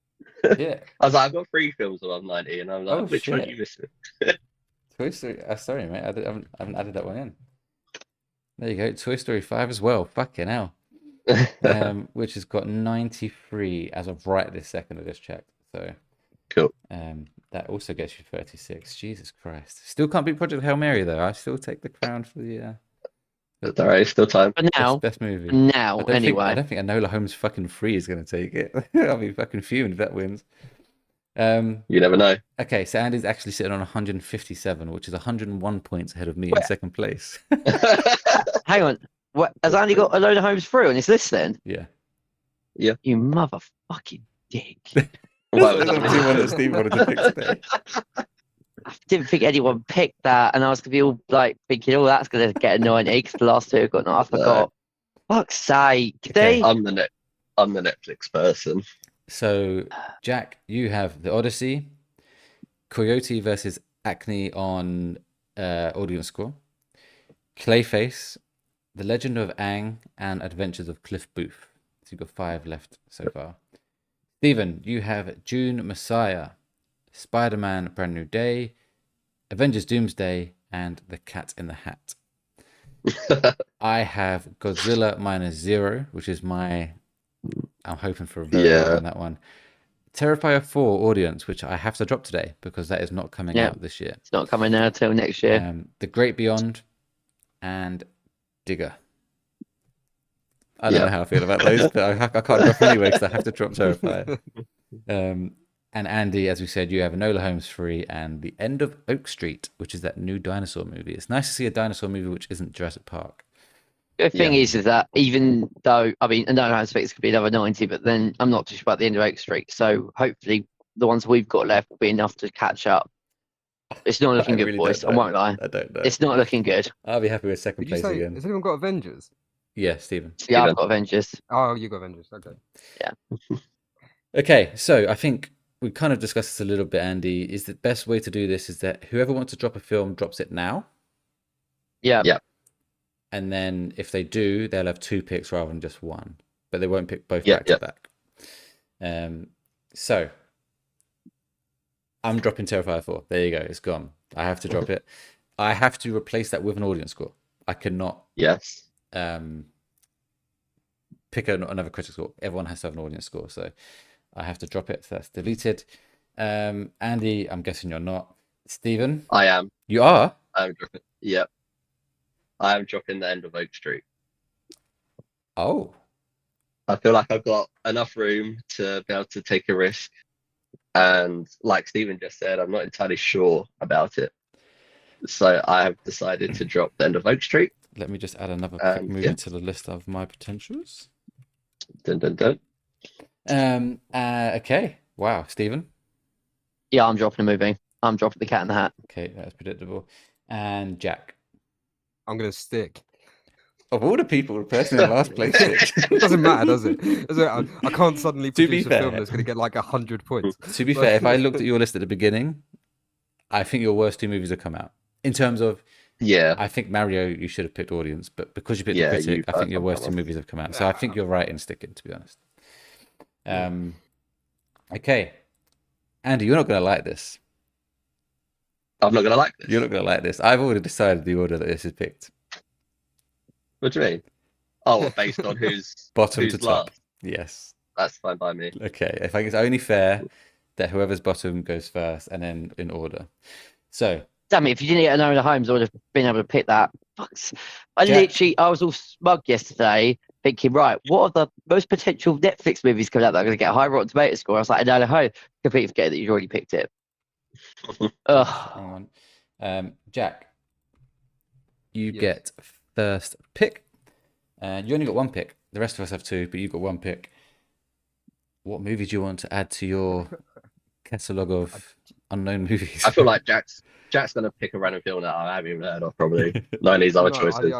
[SPEAKER 1] Yeah.
[SPEAKER 2] I was like, I've got 3 films above 90, and I was like,
[SPEAKER 1] Oh,
[SPEAKER 2] which one
[SPEAKER 1] shit.
[SPEAKER 2] are you missing?
[SPEAKER 1] Toy Story. Sorry, mate. I haven't added that one in. There you go. Toy Story 5 as well. Fucking hell. Which has got 93 as of right this second. I just checked. So
[SPEAKER 2] Cool.
[SPEAKER 1] that also gets you 36. Jesus Christ. Still can't beat Project Hail Mary though. I still take the crown for the
[SPEAKER 2] It's all right, still time.
[SPEAKER 3] But now,
[SPEAKER 1] best movie.
[SPEAKER 3] now,
[SPEAKER 1] I
[SPEAKER 3] anyway.
[SPEAKER 1] don't think Enola Holmes fucking 3 is going to take it. I'll be fucking fuming if that wins.
[SPEAKER 2] You never know.
[SPEAKER 1] Okay, so Andy's actually sitting on 157, which is 101 points ahead of me in
[SPEAKER 3] Wait.
[SPEAKER 1] second place.
[SPEAKER 3] Hang on. What, has Andy got a load of homes through on his list then?
[SPEAKER 1] Yeah.
[SPEAKER 3] You motherfucking dick.
[SPEAKER 2] Why was
[SPEAKER 1] That's
[SPEAKER 2] that
[SPEAKER 1] the one that Steve wanted to pick today.
[SPEAKER 3] I didn't think anyone picked that, and I was gonna be all like thinking, "Oh, that's gonna get a 90," because the last 2 have got. No, I forgot. Fuck's sake!
[SPEAKER 1] Okay.
[SPEAKER 2] I'm the Netflix person.
[SPEAKER 1] So, Jack, you have The Odyssey, Coyote versus Acne on audience score, Clayface, The Legend of Aang, and Adventures of Cliff Booth. So you've got 5 left so far. Stephen, you have June Messiah, Spider-Man Brand New Day, Avengers Doomsday, and The Cat in the Hat. I have Godzilla -0, which is I'm hoping for a very low
[SPEAKER 2] Yeah.
[SPEAKER 1] on that one. Terrifier 4 audience, which I have to drop today because that is not coming
[SPEAKER 3] Yeah.
[SPEAKER 1] out this year.
[SPEAKER 3] It's not coming out till next year.
[SPEAKER 1] The Great Beyond and Digger. I don't
[SPEAKER 2] Yeah.
[SPEAKER 1] know how I feel about those, but I can't drop anyway because I have to drop Terrifier. And Andy, as we said, you have Enola Holmes 3 and The End of Oak Street, which is that new dinosaur movie. It's nice to see a dinosaur movie which isn't Jurassic Park.
[SPEAKER 3] The thing
[SPEAKER 2] Yeah.
[SPEAKER 3] is that even though, I mean, no, I expect it could be another 90, but then I'm not too sure about the end of Oak Street. So hopefully the ones we've got left will be enough to catch up. It's not looking
[SPEAKER 1] I
[SPEAKER 3] good,
[SPEAKER 1] really
[SPEAKER 3] boys.
[SPEAKER 1] don't
[SPEAKER 3] I
[SPEAKER 1] know.
[SPEAKER 3] won't lie.
[SPEAKER 1] I don't know.
[SPEAKER 3] It's not looking good.
[SPEAKER 1] I'll be happy with second
[SPEAKER 4] Did you
[SPEAKER 1] place
[SPEAKER 4] say?
[SPEAKER 1] again.
[SPEAKER 4] Has anyone got Avengers?
[SPEAKER 1] Yeah, Stephen.
[SPEAKER 3] Yeah, I've
[SPEAKER 2] Even.
[SPEAKER 3] got Avengers.
[SPEAKER 4] Oh, you got Avengers. Okay.
[SPEAKER 1] Okay, so I think we kind of discussed this a little bit, Andy. Is the best way to do this is that whoever wants to drop a film drops it now,
[SPEAKER 3] Yeah.
[SPEAKER 2] Yeah.
[SPEAKER 1] and then if they do, they'll have 2 picks rather than just 1, but they won't pick both
[SPEAKER 2] Yeah,
[SPEAKER 1] back to back. So I'm dropping Terrifier 4. There you go. It's gone. I have to drop it. I have to replace that with an audience score. I cannot
[SPEAKER 2] Yes.
[SPEAKER 1] pick another critic score. Everyone has to have an audience score, so I have to drop it. So that's deleted. Andy, I'm guessing you're not. Stephen,
[SPEAKER 2] I am.
[SPEAKER 1] you are.
[SPEAKER 2] I'm dropping. Yep. I am dropping the end of Oak Street.
[SPEAKER 1] Oh,
[SPEAKER 2] I feel like I've got enough room to be able to take a risk. And like Stephen just said, I'm not entirely sure about it. So I have decided to drop the end of Oak Street.
[SPEAKER 1] let me just add another quick movie
[SPEAKER 2] yeah.
[SPEAKER 1] to the list of my potentials.
[SPEAKER 2] Dun, dun, dun.
[SPEAKER 1] Okay. Wow, Stephen.
[SPEAKER 3] Yeah, I'm dropping a movie. I'm dropping The Cat in the Hat.
[SPEAKER 1] Okay, that's predictable. And Jack.
[SPEAKER 4] I'm gonna stick.
[SPEAKER 1] Of all the people, the person in last place.
[SPEAKER 4] It doesn't matter, does it? I can't suddenly
[SPEAKER 1] To be
[SPEAKER 4] produce a film
[SPEAKER 1] fair-
[SPEAKER 4] that's gonna get like 100 points.
[SPEAKER 1] To be fair, if I looked at your list at the beginning, I think your worst 2 movies have come out. In terms of,
[SPEAKER 2] Yeah.
[SPEAKER 1] I think Mario, you should have picked audience, but because you picked
[SPEAKER 2] Yeah,
[SPEAKER 1] the critic,
[SPEAKER 2] you
[SPEAKER 1] I think your
[SPEAKER 2] first,
[SPEAKER 1] worst 2
[SPEAKER 2] come on.
[SPEAKER 1] movies have come out. So I think you're right in sticking, to be honest. Okay. Andy, you're not going to like this.
[SPEAKER 2] I'm not going to like this.
[SPEAKER 1] You're not going to like this. I've already decided the order that this is picked.
[SPEAKER 2] What do you mean? Oh, based on who's
[SPEAKER 1] Bottom
[SPEAKER 2] who's
[SPEAKER 1] to top.
[SPEAKER 2] last.
[SPEAKER 1] Yes.
[SPEAKER 2] That's fine by me.
[SPEAKER 1] Okay. I think it's only fair that whoever's bottom goes first and then in order. So,
[SPEAKER 3] Damn it, if you didn't get Enola Holmes, I would have been able to pick that. Fucks.
[SPEAKER 1] Jack.
[SPEAKER 3] I was all smug yesterday, thinking, right, what are the most potential Netflix movies coming out that are going to get a high Rotten Tomato score? I was like, Enola Holmes. Completely forget that you've already picked it. Ugh.
[SPEAKER 1] wrong one. Jack, you
[SPEAKER 4] Yes.
[SPEAKER 1] get first pick. You only got 1 pick. The rest of us have 2, but you got 1 pick. What movie do you want to add to your catalogue of unknown movies?
[SPEAKER 2] I feel like Jack's going to pick a random film that I haven't even heard of, probably. None of these other choices.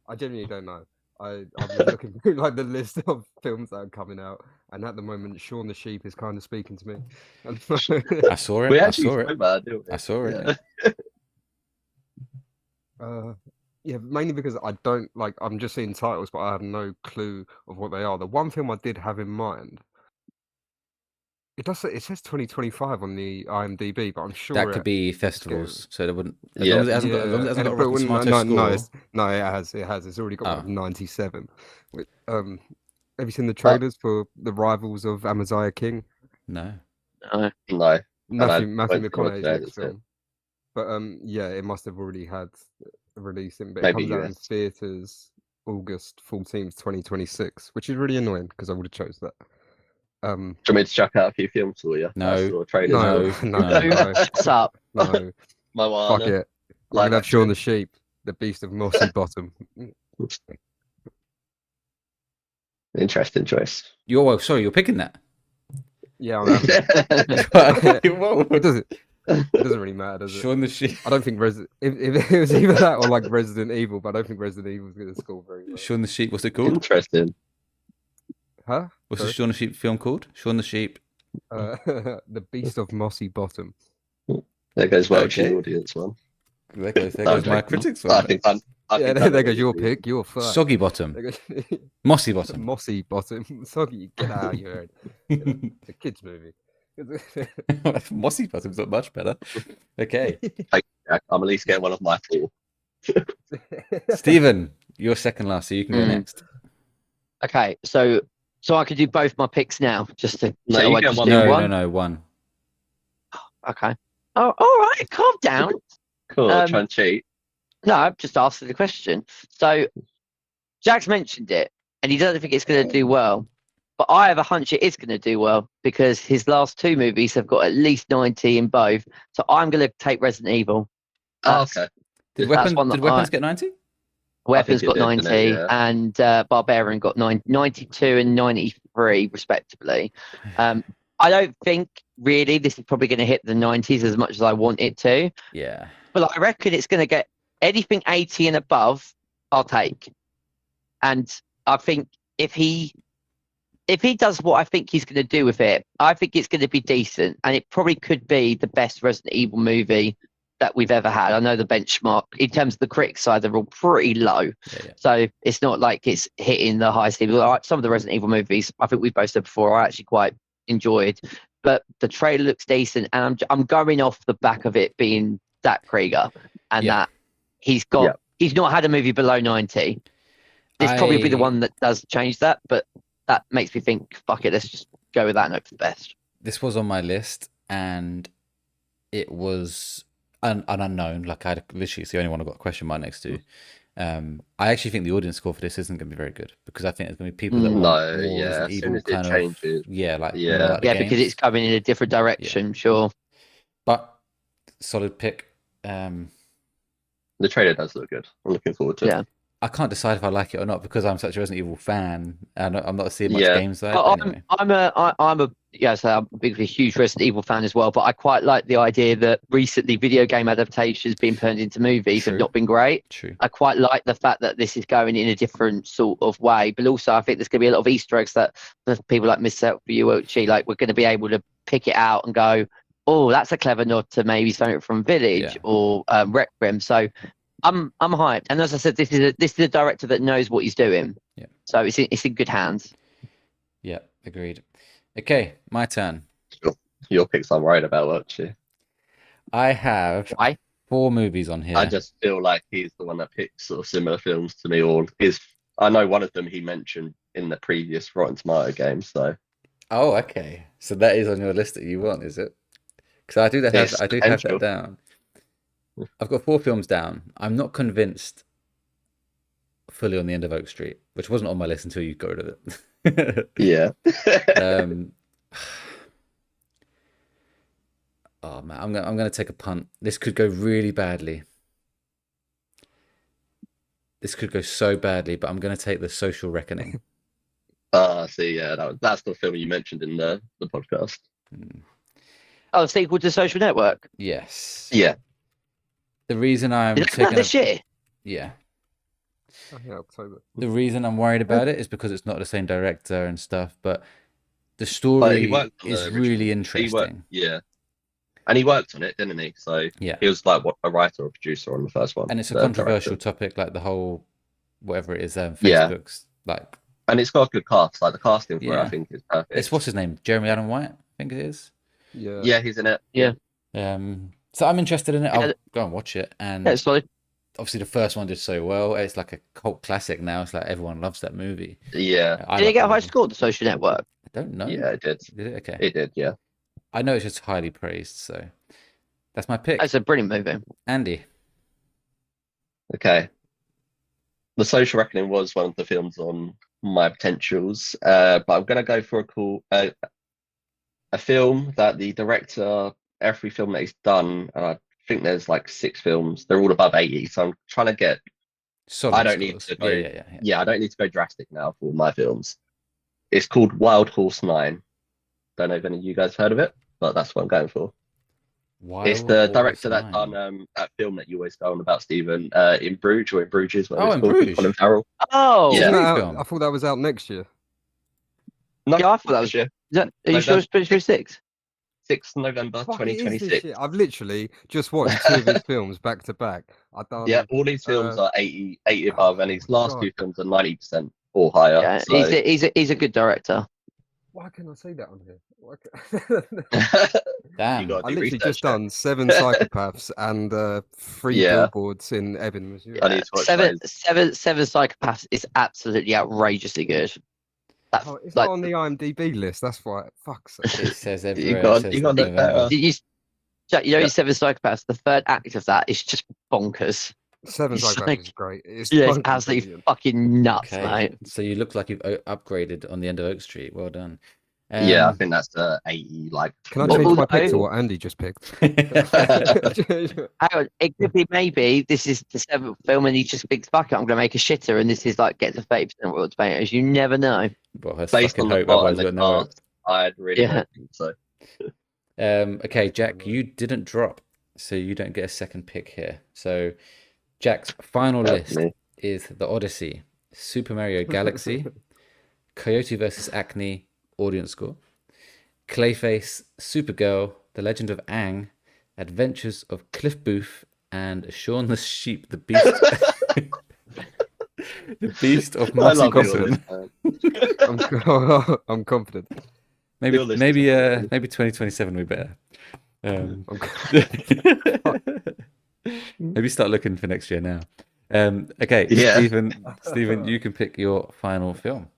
[SPEAKER 4] I genuinely don't know. I've been looking through like the list of films that are coming out, and at the moment, Shaun the Sheep is kind of speaking to me.
[SPEAKER 1] I saw it.
[SPEAKER 2] We
[SPEAKER 1] I
[SPEAKER 2] actually
[SPEAKER 1] saw it.
[SPEAKER 2] spoke about it, didn't we?
[SPEAKER 1] I saw it.
[SPEAKER 2] Yeah.
[SPEAKER 4] Yeah, mainly because I don't like. I'm just seeing titles, but I have no clue of what they are. The one film I did have in mind, it says 2025 on the IMDb, but I'm sure
[SPEAKER 1] That could be festivals, so it wouldn't. As long as it hasn't got, as long as it hasn't got a Rotten Tomatoes score.
[SPEAKER 4] No, it has. It's already got
[SPEAKER 1] Oh.
[SPEAKER 4] one of 97. Have you seen the trailers for the Rivals of Amaziah King?
[SPEAKER 1] No.
[SPEAKER 2] No.
[SPEAKER 4] Matthew
[SPEAKER 2] went to watch
[SPEAKER 4] McConaughey's
[SPEAKER 2] that,
[SPEAKER 4] next
[SPEAKER 2] that's it.
[SPEAKER 4] film. But yeah, it must have already had a release in, but
[SPEAKER 2] Maybe
[SPEAKER 4] it comes out in
[SPEAKER 2] US.
[SPEAKER 4] theaters August 14th, 2026, which is really annoying because I would have chose that.
[SPEAKER 2] Do you want me to chuck out a few films for you?
[SPEAKER 1] No.
[SPEAKER 2] Or trailers?
[SPEAKER 4] No.
[SPEAKER 3] Shut up.
[SPEAKER 4] No,
[SPEAKER 2] My one.
[SPEAKER 4] fuck it. I'm
[SPEAKER 2] Live
[SPEAKER 4] gonna have Shaun
[SPEAKER 2] action.
[SPEAKER 4] the Sheep, the Beast of Mossy Bottom.
[SPEAKER 2] Interesting choice.
[SPEAKER 1] You're picking that.
[SPEAKER 4] Yeah, I'm happy.
[SPEAKER 1] Whoa.
[SPEAKER 4] It doesn't really matter, does it?
[SPEAKER 1] Shaun the Sheep.
[SPEAKER 4] I don't think if it was either that or like Resident Evil, but I don't think Resident Evil's gonna score very well.
[SPEAKER 1] Shaun the Sheep. What's it called?
[SPEAKER 2] Interesting.
[SPEAKER 4] Huh?
[SPEAKER 1] What's
[SPEAKER 4] Sorry?
[SPEAKER 1] the Shaun the Sheep film called? Shaun the Sheep.
[SPEAKER 4] The Beast of Mossy Bottom.
[SPEAKER 2] There goes Welchy
[SPEAKER 1] Okay.
[SPEAKER 2] audience one.
[SPEAKER 1] There goes
[SPEAKER 2] No,
[SPEAKER 1] my
[SPEAKER 2] joking.
[SPEAKER 1] critics
[SPEAKER 2] I
[SPEAKER 1] one.
[SPEAKER 2] think
[SPEAKER 4] Yeah,
[SPEAKER 2] I
[SPEAKER 4] there goes your pick. You're first.
[SPEAKER 1] Soggy Bottom.
[SPEAKER 4] There goes
[SPEAKER 1] Mossy Bottom.
[SPEAKER 4] Mossy Bottom. Soggy, get out of your head. It's a kids movie.
[SPEAKER 1] Mossy Bottom's not much better. Okay.
[SPEAKER 2] I'm at least getting one of my 4.
[SPEAKER 1] Stephen, you're second last, so you can go next.
[SPEAKER 3] Okay, so I could do both my picks now, just to.
[SPEAKER 2] No,
[SPEAKER 3] so
[SPEAKER 2] you
[SPEAKER 3] I
[SPEAKER 2] get
[SPEAKER 3] just
[SPEAKER 2] one.
[SPEAKER 3] do
[SPEAKER 1] No, one.
[SPEAKER 3] Okay. Oh, all right. Calm down.
[SPEAKER 2] Cool, try and cheat.
[SPEAKER 3] No, I've just asked the question. So, Jack's mentioned it, and he doesn't think it's going to do well. But I have a hunch it is going to do well because his last 2 movies have got at least 90 in both. So I'm going to take Resident Evil.
[SPEAKER 2] Oh, okay.
[SPEAKER 1] Did
[SPEAKER 3] That's one that
[SPEAKER 1] Weapons
[SPEAKER 3] I-
[SPEAKER 1] get 90?
[SPEAKER 3] Weapons
[SPEAKER 2] it
[SPEAKER 3] got
[SPEAKER 2] did, didn't
[SPEAKER 3] 90,
[SPEAKER 2] it? Yeah.
[SPEAKER 3] and Barbarian got 92 and 93, respectively. I I don't think really this is probably going to hit the 90s as much as I want it to.
[SPEAKER 1] Yeah.
[SPEAKER 3] But I reckon it's going to get anything 80 and above, I'll take. And I think if he does what I think he's going to do with it, I think it's going to be decent. And it probably could be the best Resident Evil movie that we've ever had. I know the benchmark in terms of the critic side, they're all pretty low.
[SPEAKER 1] Yeah.
[SPEAKER 3] So it's not like it's hitting the highest level. Some of the Resident Evil movies, I think we've both said before, I actually quite enjoyed. But the trailer looks decent, and I'm going off the back of it being Zach Krieger, and that he's not had a movie below 90. This probably be the one that does change that, but that makes me think, fuck it, let's just go with that and hope for the best.
[SPEAKER 1] This was on my list, and it was an unknown. Like, I literally, it's the only one I got a question mark next to. I actually think the audience score for this isn't going to be very good, because I think there's going to be people that want more Resident Evil kind of,
[SPEAKER 2] changes.
[SPEAKER 1] like
[SPEAKER 3] because it's coming in a different direction, sure.
[SPEAKER 1] But solid pick.
[SPEAKER 2] The trailer does look good. I'm looking forward to it.
[SPEAKER 1] I can't decide if I like it or not because I'm such a Resident Evil fan, and I'm not seeing much games there.
[SPEAKER 3] Anyway. I'm a huge Resident Evil fan as well, but I quite like the idea that recently video game adaptations being turned into movies have not been great.
[SPEAKER 1] True.
[SPEAKER 3] I quite like the fact that this is going in a different sort of way, but also I think there's going to be a lot of Easter eggs that for people like myself, for you, Welchy, like we're going to be able to pick it out and go, oh, that's a clever nod to maybe something from Village or Requiem. So I'm hyped, and as I said, this is a director that knows what he's doing.
[SPEAKER 1] Yeah.
[SPEAKER 3] So it's in good hands.
[SPEAKER 1] Yeah, agreed. Okay, my turn.
[SPEAKER 2] Your picks I'm worried about, Welchy.
[SPEAKER 1] I have 4 movies on here.
[SPEAKER 2] I just feel like he's the one that picks sort of similar films to me, or I know one of them he mentioned in the previous Rotten Tomato game. So.
[SPEAKER 1] Oh, okay. So that is on your list that you want, is it? Because I do have that down. I've got 4 films down. I'm not convinced fully on The End of Oak Street, which wasn't on my list until you got rid of it.
[SPEAKER 2] Yeah.
[SPEAKER 1] Oh man, I'm gonna take a punt. This could go really badly. This could go so badly, but I'm gonna take The Social Reckoning.
[SPEAKER 2] See, that's the film you mentioned in the podcast.
[SPEAKER 3] Oh, the sequel to Social Network.
[SPEAKER 1] Yes.
[SPEAKER 2] Yeah.
[SPEAKER 1] The reason I'm taking
[SPEAKER 3] this year.
[SPEAKER 1] Yeah.
[SPEAKER 4] Oh, yeah, October.
[SPEAKER 1] The reason I'm worried about it is because it's not the same director and stuff, but the story is really interesting.
[SPEAKER 2] And he worked on it, didn't he? So he was like a writer or producer on the first one.
[SPEAKER 1] And it's a controversial topic, like the whole whatever it is, Facebook's like. And
[SPEAKER 2] it's got a good cast. Like the casting for it, I think is perfect.
[SPEAKER 1] It's what's his name, Jeremy Allen White, I think it is.
[SPEAKER 2] Yeah, he's in it.
[SPEAKER 3] Yeah.
[SPEAKER 1] So I'm interested in it. I'll go and watch it. And
[SPEAKER 3] it's solid.
[SPEAKER 1] Obviously, the first one did so well. It's like a cult classic now. It's like everyone loves that movie.
[SPEAKER 2] Yeah.
[SPEAKER 3] Did it get a high score, The Social Network?
[SPEAKER 1] I don't know.
[SPEAKER 2] Yeah, it did.
[SPEAKER 1] Did it? Okay.
[SPEAKER 2] It did, yeah.
[SPEAKER 1] I know it's just highly praised, so that's my pick.
[SPEAKER 3] It's a brilliant movie.
[SPEAKER 1] Andy.
[SPEAKER 2] Okay. The Social Reckoning was one of the films on my potentials, but I'm going to go for a film that the director, every film that he's done, and I think there's like 6 films, they're all above 80, so I'm trying to get
[SPEAKER 1] solid
[SPEAKER 2] I don't need to go I don't need to go drastic now for my films. It's called Wild Horse 9. Don't know if any of you guys heard of it, but that's what I'm going for. It's the director that done that film that you always go on about, Stephen, in Bruges or in Bruges.
[SPEAKER 1] In Bruges.
[SPEAKER 2] Colin Farrell.
[SPEAKER 3] Oh,
[SPEAKER 2] yeah.
[SPEAKER 4] I thought that was out next year.
[SPEAKER 2] No,
[SPEAKER 3] yeah, I thought that was
[SPEAKER 2] year.
[SPEAKER 3] Are you sure it's 2026?
[SPEAKER 2] 6th November 2026.
[SPEAKER 4] I've literally just watched 2 of his films back to back.
[SPEAKER 2] Yeah, all these films are 80 above, and his last 2 films are 90% or higher.
[SPEAKER 3] Yeah,
[SPEAKER 2] so.
[SPEAKER 3] he's a good director.
[SPEAKER 4] Why can I say that on here?
[SPEAKER 1] Damn.
[SPEAKER 4] I literally just done 7 Psychopaths and 3 Billboards in Ebbing, Missouri.
[SPEAKER 2] I need to watch
[SPEAKER 3] seven Psychopaths is absolutely outrageously good.
[SPEAKER 4] It's not on the IMDb list. That's why. Fuck's sake.
[SPEAKER 1] It says everywhere.
[SPEAKER 2] You got look better.
[SPEAKER 3] You know, 7 Psychopaths. The third act of that is just bonkers.
[SPEAKER 4] 7 Psychopaths is great.
[SPEAKER 3] It's absolutely fucking nuts, mate.
[SPEAKER 1] So you look like you've upgraded on The End of Oak Street. Well done.
[SPEAKER 2] Yeah, I think that's the 80. Like,
[SPEAKER 4] can I change my pick to what Andy just picked?
[SPEAKER 3] Hang on, it could be maybe this is the 7th film and he just thinks, fuck it, I'm going to make a shitter, and this is like gets a 30% Rotten Tomatoes. You never know.
[SPEAKER 1] Well,
[SPEAKER 2] based on the plot and the cast, I really
[SPEAKER 3] Yeah.
[SPEAKER 2] don't think so.
[SPEAKER 1] Okay, Jack, you didn't drop, so you don't get a second pick here. So Jack's final
[SPEAKER 2] That's
[SPEAKER 1] list
[SPEAKER 2] me.
[SPEAKER 1] is The Odyssey, Super Mario Galaxy, Coyote versus Acne, audience score, Clayface, Supergirl, The Legend of Aang, Adventures of Cliff Booth, and Shaun the Sheep, the Beast, the Beast of
[SPEAKER 2] I
[SPEAKER 1] Mossy
[SPEAKER 2] love your
[SPEAKER 1] Bottom.
[SPEAKER 2] list, man.
[SPEAKER 4] I'm confident.
[SPEAKER 1] Maybe,
[SPEAKER 2] Your list is
[SPEAKER 1] maybe,
[SPEAKER 2] phenomenal.
[SPEAKER 1] maybe 2027 we better.
[SPEAKER 4] I'm
[SPEAKER 1] Maybe start looking for next year now. Okay,
[SPEAKER 2] Yeah.
[SPEAKER 1] Stephen, you can pick your final film.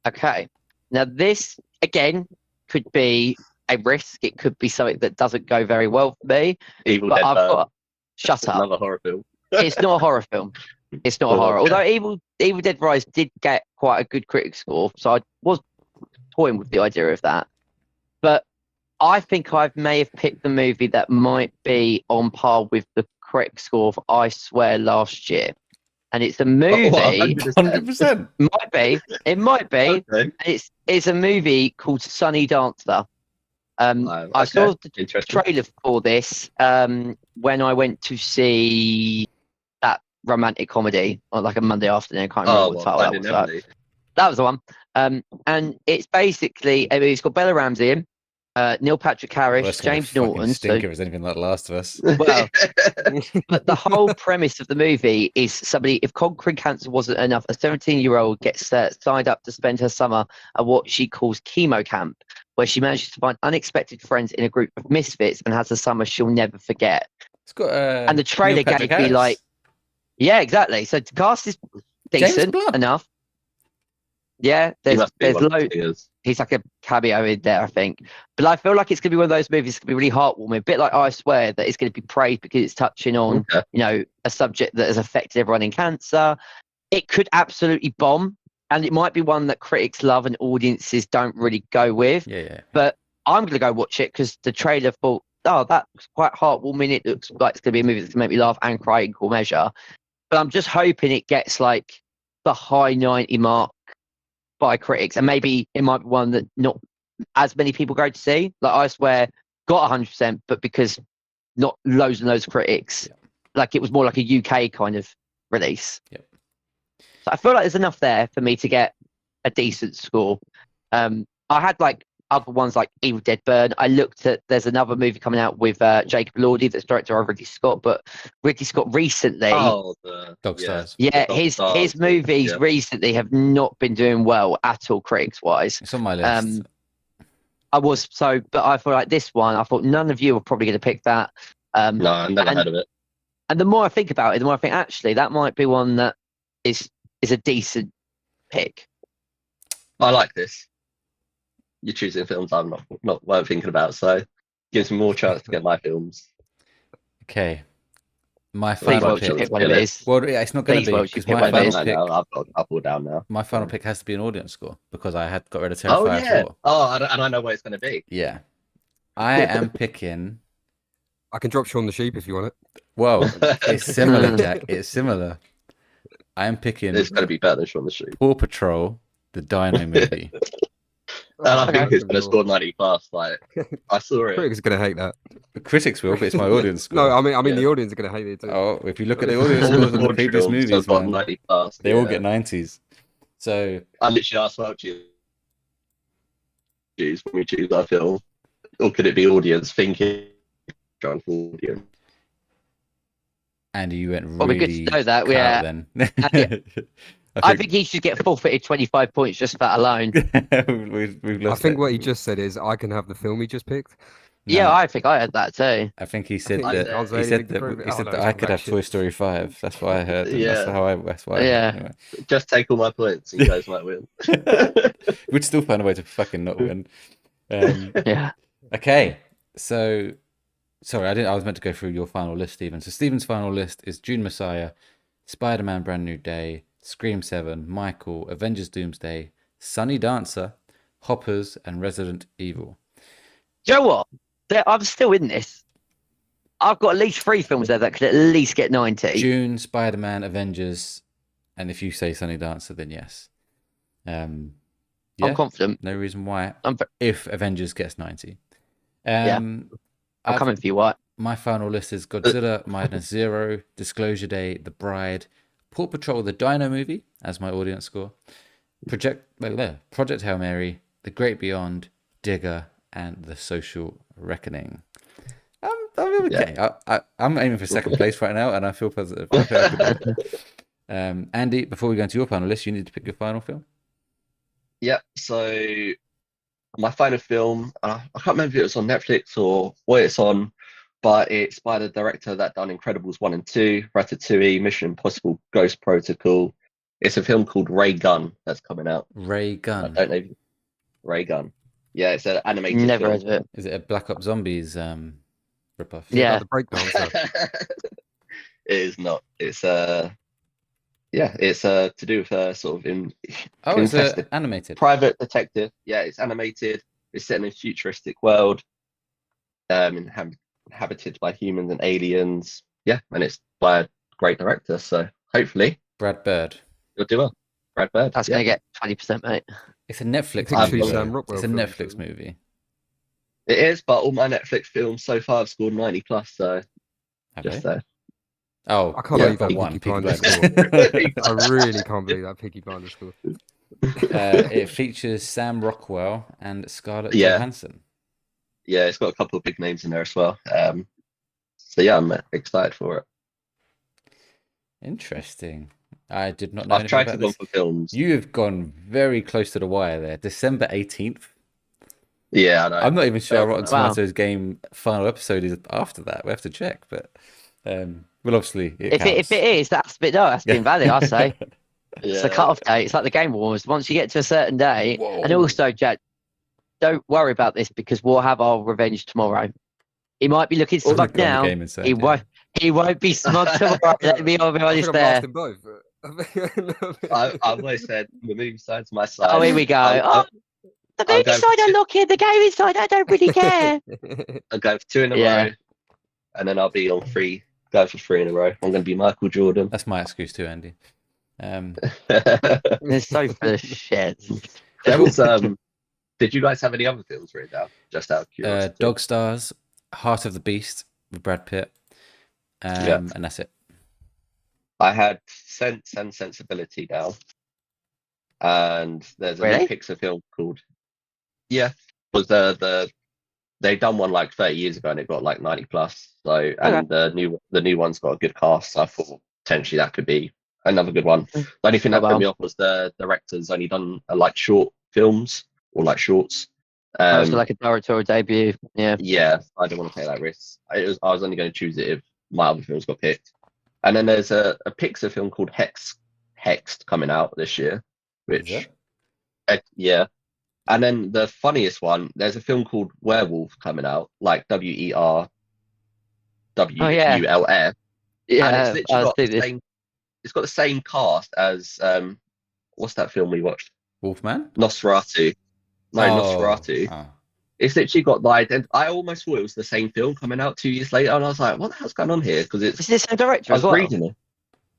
[SPEAKER 3] Okay. Now this again could be a risk. It could be something that doesn't go very well for me.
[SPEAKER 2] Evil
[SPEAKER 3] But
[SPEAKER 2] Dead
[SPEAKER 3] I've
[SPEAKER 2] Bird.
[SPEAKER 3] got. Shut up.
[SPEAKER 2] Another horror film.
[SPEAKER 3] It's not a horror film. It's not a
[SPEAKER 2] Oh,
[SPEAKER 3] horror.
[SPEAKER 2] okay.
[SPEAKER 3] Although Evil Dead Rise did get quite a good critic score, so I was toying with the idea of that. But I think I may have picked the movie that might be on par with the critic score of I Swear last year. And it's a movie.
[SPEAKER 1] 100%.
[SPEAKER 3] Might be. It might be.
[SPEAKER 2] Okay.
[SPEAKER 3] It's a movie called Sunny Dancer. I saw the
[SPEAKER 2] Interesting.
[SPEAKER 3] trailer for this when I went to see that romantic comedy on like a Monday afternoon. I can't remember
[SPEAKER 2] Oh,
[SPEAKER 3] what
[SPEAKER 2] well,
[SPEAKER 3] title that
[SPEAKER 2] Finding
[SPEAKER 3] was.
[SPEAKER 2] Emily.
[SPEAKER 3] That was the one. And it's basically, I mean, it's got Bella Ramsey in, Neil Patrick Harris,
[SPEAKER 1] Well, that's gonna be
[SPEAKER 3] James
[SPEAKER 1] a fucking
[SPEAKER 3] Norton. So,
[SPEAKER 1] stinker if anything like The Last of Us.
[SPEAKER 3] well, but the whole premise of the movie is somebody, if conquering cancer wasn't enough, a 17-year-old gets signed up to spend her summer at what she calls chemo camp, where she manages to find unexpected friends in a group of misfits and has a summer she'll never forget.
[SPEAKER 1] It's got
[SPEAKER 3] And the trailer
[SPEAKER 1] Neil Patrick
[SPEAKER 3] gave me
[SPEAKER 1] Harris.
[SPEAKER 3] like, yeah, exactly. So the cast is
[SPEAKER 1] James
[SPEAKER 3] decent
[SPEAKER 1] Blunt.
[SPEAKER 3] enough. Yeah,
[SPEAKER 2] He
[SPEAKER 3] there's
[SPEAKER 2] must be one of the
[SPEAKER 3] loads.
[SPEAKER 2] singers.
[SPEAKER 3] He's like a cameo in there, I think. But I feel like it's going to be one of those movies that's going to be really heartwarming, a bit like I Swear, that it's going to be praised because it's touching on,
[SPEAKER 2] Okay.
[SPEAKER 3] you know, a subject that has affected everyone in cancer. It could absolutely bomb, and it might be one that critics love and audiences don't really go with.
[SPEAKER 1] Yeah.
[SPEAKER 3] But I'm going to go watch it because the trailer thought, oh, that was quite heartwarming. It looks like it's going to be a movie that's going to make me laugh and cry in equal measure. But I'm just hoping it gets like the high 90 mark by critics, and maybe it might be one that not as many people go to see. Like I Swear got 100%, but because not loads and loads of critics, like it was more like a UK kind of release.
[SPEAKER 1] Yep.
[SPEAKER 3] So I feel like there's enough there for me to get a decent score. I had like other ones like Evil Dead Burn. I looked at, there's another movie coming out with Jacob Elordi that's directed by Ridley Scott, but Ridley Scott recently,
[SPEAKER 1] Dog Stars.
[SPEAKER 3] yeah,
[SPEAKER 2] Dog
[SPEAKER 3] his
[SPEAKER 2] Stars,
[SPEAKER 3] movies
[SPEAKER 2] yeah.
[SPEAKER 3] recently have not been doing well at all critics wise.
[SPEAKER 1] It's on my list.
[SPEAKER 3] But I feel like this one, I thought none of you are probably going to pick that.
[SPEAKER 2] No, I've never heard of it.
[SPEAKER 3] And the more I think about it, the more I think actually that might be one that is a decent pick.
[SPEAKER 2] I like this. You're choosing films I'm not weren't thinking about, so gives me more chance to get my films.
[SPEAKER 1] Okay. My
[SPEAKER 3] Please
[SPEAKER 1] final
[SPEAKER 3] won't you
[SPEAKER 1] pick.
[SPEAKER 3] pick one of these.
[SPEAKER 1] Well, yeah, it's not going
[SPEAKER 3] Please
[SPEAKER 1] to be
[SPEAKER 3] won't you
[SPEAKER 1] because
[SPEAKER 3] pick
[SPEAKER 1] my
[SPEAKER 3] one of
[SPEAKER 1] final
[SPEAKER 3] these.
[SPEAKER 2] Right
[SPEAKER 1] pick.
[SPEAKER 2] now, I've got a couple down now.
[SPEAKER 1] My final pick has to be an audience score because I had got rid of
[SPEAKER 2] Oh
[SPEAKER 1] Terrifier
[SPEAKER 2] yeah.
[SPEAKER 1] 4.
[SPEAKER 2] Oh, and I know what it's going to be.
[SPEAKER 1] Yeah. I am picking.
[SPEAKER 4] I can drop Shaun the Sheep if you want it.
[SPEAKER 1] Well, it's similar, Jack. It's similar. I am picking
[SPEAKER 2] It's going to be better than Shaun the Sheep.
[SPEAKER 1] Paw Patrol, the Dino movie.
[SPEAKER 2] And I think
[SPEAKER 3] Okay.
[SPEAKER 2] it's going to score 90 plus. Like I saw it.
[SPEAKER 4] Critics are going to hate that.
[SPEAKER 1] The critics will, but it's my audience score.
[SPEAKER 4] No, I mean
[SPEAKER 2] Yeah.
[SPEAKER 4] the audience are going to hate it too.
[SPEAKER 1] Oh, if you look at the audience scores of the previous movies,
[SPEAKER 2] have got
[SPEAKER 1] man,
[SPEAKER 2] 90 plus.
[SPEAKER 1] they all
[SPEAKER 2] yeah.
[SPEAKER 1] get 90s. So
[SPEAKER 2] I literally asked Welchy choose when we choose our film, or could it be audience thinking? Trying for audience.
[SPEAKER 1] Andy, you went
[SPEAKER 3] Well,
[SPEAKER 1] really
[SPEAKER 3] it'd be good to know that,
[SPEAKER 1] cut
[SPEAKER 3] yeah.
[SPEAKER 1] out then.
[SPEAKER 3] I think he should get forfeited 25 points just for that alone.
[SPEAKER 1] we've
[SPEAKER 4] I
[SPEAKER 1] lost
[SPEAKER 4] think
[SPEAKER 1] it.
[SPEAKER 4] what he just said is I can have the film he just picked.
[SPEAKER 1] No,
[SPEAKER 3] Yeah, I think I had that too.
[SPEAKER 1] I think he said
[SPEAKER 4] I
[SPEAKER 1] that
[SPEAKER 4] think I was
[SPEAKER 1] he
[SPEAKER 4] able
[SPEAKER 1] said
[SPEAKER 4] to
[SPEAKER 1] that
[SPEAKER 4] prove it.
[SPEAKER 1] he
[SPEAKER 4] Oh,
[SPEAKER 1] said
[SPEAKER 4] no,
[SPEAKER 1] that
[SPEAKER 4] it's
[SPEAKER 1] I
[SPEAKER 4] not
[SPEAKER 1] could
[SPEAKER 4] that
[SPEAKER 1] have
[SPEAKER 4] shit.
[SPEAKER 1] Toy Story 5. That's what I heard. And
[SPEAKER 2] Yeah.
[SPEAKER 1] That's why.
[SPEAKER 3] Yeah.
[SPEAKER 1] Anyway.
[SPEAKER 2] Just take all my points, and you guys might win.
[SPEAKER 1] We'd still find a way to fucking not win.
[SPEAKER 3] Yeah.
[SPEAKER 1] Okay, so sorry, I was meant to go through your final list, Stephen. So Stephen's final list is June Messiah, Spider-Man: Brand New Day, Scream 7, Michael, Avengers: Doomsday, Sunny Dancer, Hoppers, and Resident Evil.
[SPEAKER 3] Do you know what? I'm still in this. I've got at least 3 films there that could at least get 90.
[SPEAKER 1] June, Spider-Man, Avengers, and if you say Sunny Dancer, then yes. Yeah,
[SPEAKER 3] I'm confident.
[SPEAKER 1] no reason why.
[SPEAKER 3] I'm ve-
[SPEAKER 1] If Avengers gets 90.
[SPEAKER 3] Yeah.
[SPEAKER 1] Um,
[SPEAKER 3] I'm
[SPEAKER 1] I've-
[SPEAKER 3] coming for you, White.
[SPEAKER 1] My final list is Godzilla Minus Zero, Disclosure Day, The Bride, Paw Patrol, the Dino Movie as my audience score, Project Hail Mary, The Great Beyond, Digger, and The Social Reckoning. I'm okay. I'm aiming for second place right now, and I feel positive. I feel I can do it. Andy, before we go into your final list, you need to pick your final film.
[SPEAKER 2] Yep. So my final film, I can't remember if it was on Netflix or what it's on, but it's by the director that done Incredibles 1 and 2, Ratatouille, Mission Impossible, Ghost Protocol. It's a film called Ray Gun that's coming out.
[SPEAKER 1] Ray
[SPEAKER 2] I
[SPEAKER 1] Gun.
[SPEAKER 2] don't know. Ray Gun. Yeah, it's an animated
[SPEAKER 3] Never
[SPEAKER 2] film.
[SPEAKER 3] heard of it.
[SPEAKER 1] Is it a Black Ops Zombies ripoff?
[SPEAKER 3] Yeah.
[SPEAKER 4] Like the breakdancer.
[SPEAKER 2] It is not. It's it's to do with sort of
[SPEAKER 1] Oh, it's
[SPEAKER 2] infested
[SPEAKER 1] animated.
[SPEAKER 2] private detective. Yeah, it's animated. It's set in a futuristic world, inhabited by humans and aliens. Yeah, and it's by a great director. So hopefully
[SPEAKER 1] Brad Bird.
[SPEAKER 2] you'll do well. Brad Bird.
[SPEAKER 3] That's
[SPEAKER 2] yeah.
[SPEAKER 3] going to get 20%, mate.
[SPEAKER 1] It's a Netflix
[SPEAKER 2] I've
[SPEAKER 1] movie.
[SPEAKER 2] got
[SPEAKER 1] though.
[SPEAKER 4] Sam Rockwell
[SPEAKER 1] It's a
[SPEAKER 4] film,
[SPEAKER 1] Netflix
[SPEAKER 4] so-
[SPEAKER 1] movie.
[SPEAKER 2] It is, but all my Netflix films so far have scored 90 plus. So
[SPEAKER 1] Have
[SPEAKER 2] just
[SPEAKER 1] they?
[SPEAKER 2] so.
[SPEAKER 1] Oh,
[SPEAKER 4] I can't
[SPEAKER 2] Yeah,
[SPEAKER 4] believe that
[SPEAKER 1] one.
[SPEAKER 4] Peaky
[SPEAKER 1] Peaky
[SPEAKER 4] Blinders
[SPEAKER 1] Blinders.
[SPEAKER 4] score. I really can't believe that Peaky Blinders score.
[SPEAKER 1] It features Sam Rockwell and Scarlett
[SPEAKER 2] Yeah.
[SPEAKER 1] Johansson.
[SPEAKER 2] Yeah, it's got a couple of big names in there as well. So yeah, I'm excited for it.
[SPEAKER 1] Interesting. I did not know
[SPEAKER 2] I've
[SPEAKER 1] anything
[SPEAKER 2] tried to
[SPEAKER 1] about
[SPEAKER 2] go
[SPEAKER 1] this.
[SPEAKER 2] for films.
[SPEAKER 1] You have gone very close to the wire there. December 18th.
[SPEAKER 2] Yeah, I know.
[SPEAKER 1] I'm not even sure Rotten
[SPEAKER 3] Wow.
[SPEAKER 1] Tomatoes game final episode is after that. We have to check, but well, obviously it
[SPEAKER 3] If
[SPEAKER 1] counts.
[SPEAKER 3] it is, that's been valid, I say. It's a
[SPEAKER 2] Yeah.
[SPEAKER 3] cut-off date. It's like the Game Awards. Once you get to a certain day, and
[SPEAKER 1] Whoa.
[SPEAKER 3] also, Jack, don't worry about this because we'll have our revenge tomorrow. He might be looking
[SPEAKER 1] Or
[SPEAKER 3] smug
[SPEAKER 1] the
[SPEAKER 3] now.
[SPEAKER 1] game inside,
[SPEAKER 3] He
[SPEAKER 1] yeah.
[SPEAKER 3] won't. He won't be smug tomorrow. Let me be
[SPEAKER 4] I
[SPEAKER 3] honest
[SPEAKER 4] think I'm
[SPEAKER 3] there.
[SPEAKER 4] last in both.
[SPEAKER 2] I've always said the movie side's my side.
[SPEAKER 3] Oh, here we go.
[SPEAKER 2] I'll
[SPEAKER 3] The
[SPEAKER 2] I'll
[SPEAKER 3] movie
[SPEAKER 2] go
[SPEAKER 3] side
[SPEAKER 2] for
[SPEAKER 3] I
[SPEAKER 2] two.
[SPEAKER 3] look in, the game inside I don't really care.
[SPEAKER 2] I'll go for 2 in a
[SPEAKER 3] Yeah.
[SPEAKER 2] row, and then I'll be on 3. Go for 3 in a row. I'm going to be Michael Jordan.
[SPEAKER 1] That's my excuse too, Andy.
[SPEAKER 3] It's so full of shit.
[SPEAKER 2] There was Did you guys have any other films written down? Just out of curiosity.
[SPEAKER 1] Dog Stars, Heart of the Beast with Brad Pitt, and that's it.
[SPEAKER 2] I had Sense and Sensibility down, and there's a
[SPEAKER 3] Really?
[SPEAKER 2] new Pixar film called was they done one like 30 years ago and it got like 90 plus. So and the new one's got a good cast. So I thought potentially that could be another good one. The only thing that put me off was the director's only done like short films or like shorts.
[SPEAKER 3] That was like a directorial debut. Yeah.
[SPEAKER 2] Yeah, I didn't want to take that risk. I was only going to choose it if my other films got picked. And then there's a Pixar film called Hexed coming out this year, which yeah. And then the funniest one, there's a film called Werewolf coming out, like WERWULF.
[SPEAKER 3] Yeah.
[SPEAKER 2] And it's literally
[SPEAKER 3] I'll
[SPEAKER 2] got
[SPEAKER 3] see
[SPEAKER 2] the
[SPEAKER 3] this.
[SPEAKER 2] same. It's got the same cast as what's that film we watched?
[SPEAKER 1] Wolfman?
[SPEAKER 2] Nosferatu. No, Nosferatu.
[SPEAKER 1] Oh.
[SPEAKER 2] It's literally got the I almost thought it was the same film coming out 2 years later, and I was like, "What the hell's going on here?" Because
[SPEAKER 3] Is this the director
[SPEAKER 2] I
[SPEAKER 3] as
[SPEAKER 2] was
[SPEAKER 3] well?
[SPEAKER 2] reading it.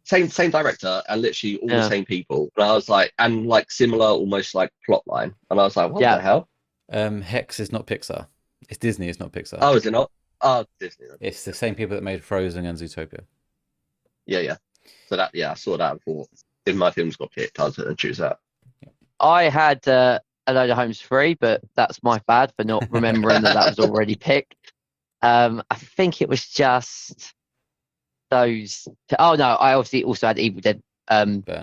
[SPEAKER 2] Same director and literally all the
[SPEAKER 3] Yeah.
[SPEAKER 2] same people. And I was like, and like similar, almost like plot line. And I was like, what the hell?
[SPEAKER 1] Hex is not Pixar. It's Disney. It's not Pixar.
[SPEAKER 2] Oh, is it not? Oh, Disney.
[SPEAKER 1] It's the same people that made Frozen and Zootopia.
[SPEAKER 2] Yeah. So that, I saw that and thought, if my films got picked, I was going to choose that.
[SPEAKER 3] I had a load of homes free, but that's my bad for not remembering that was already picked. I think it was just those. Oh no, I obviously also had Evil Dead Burn
[SPEAKER 1] Yeah.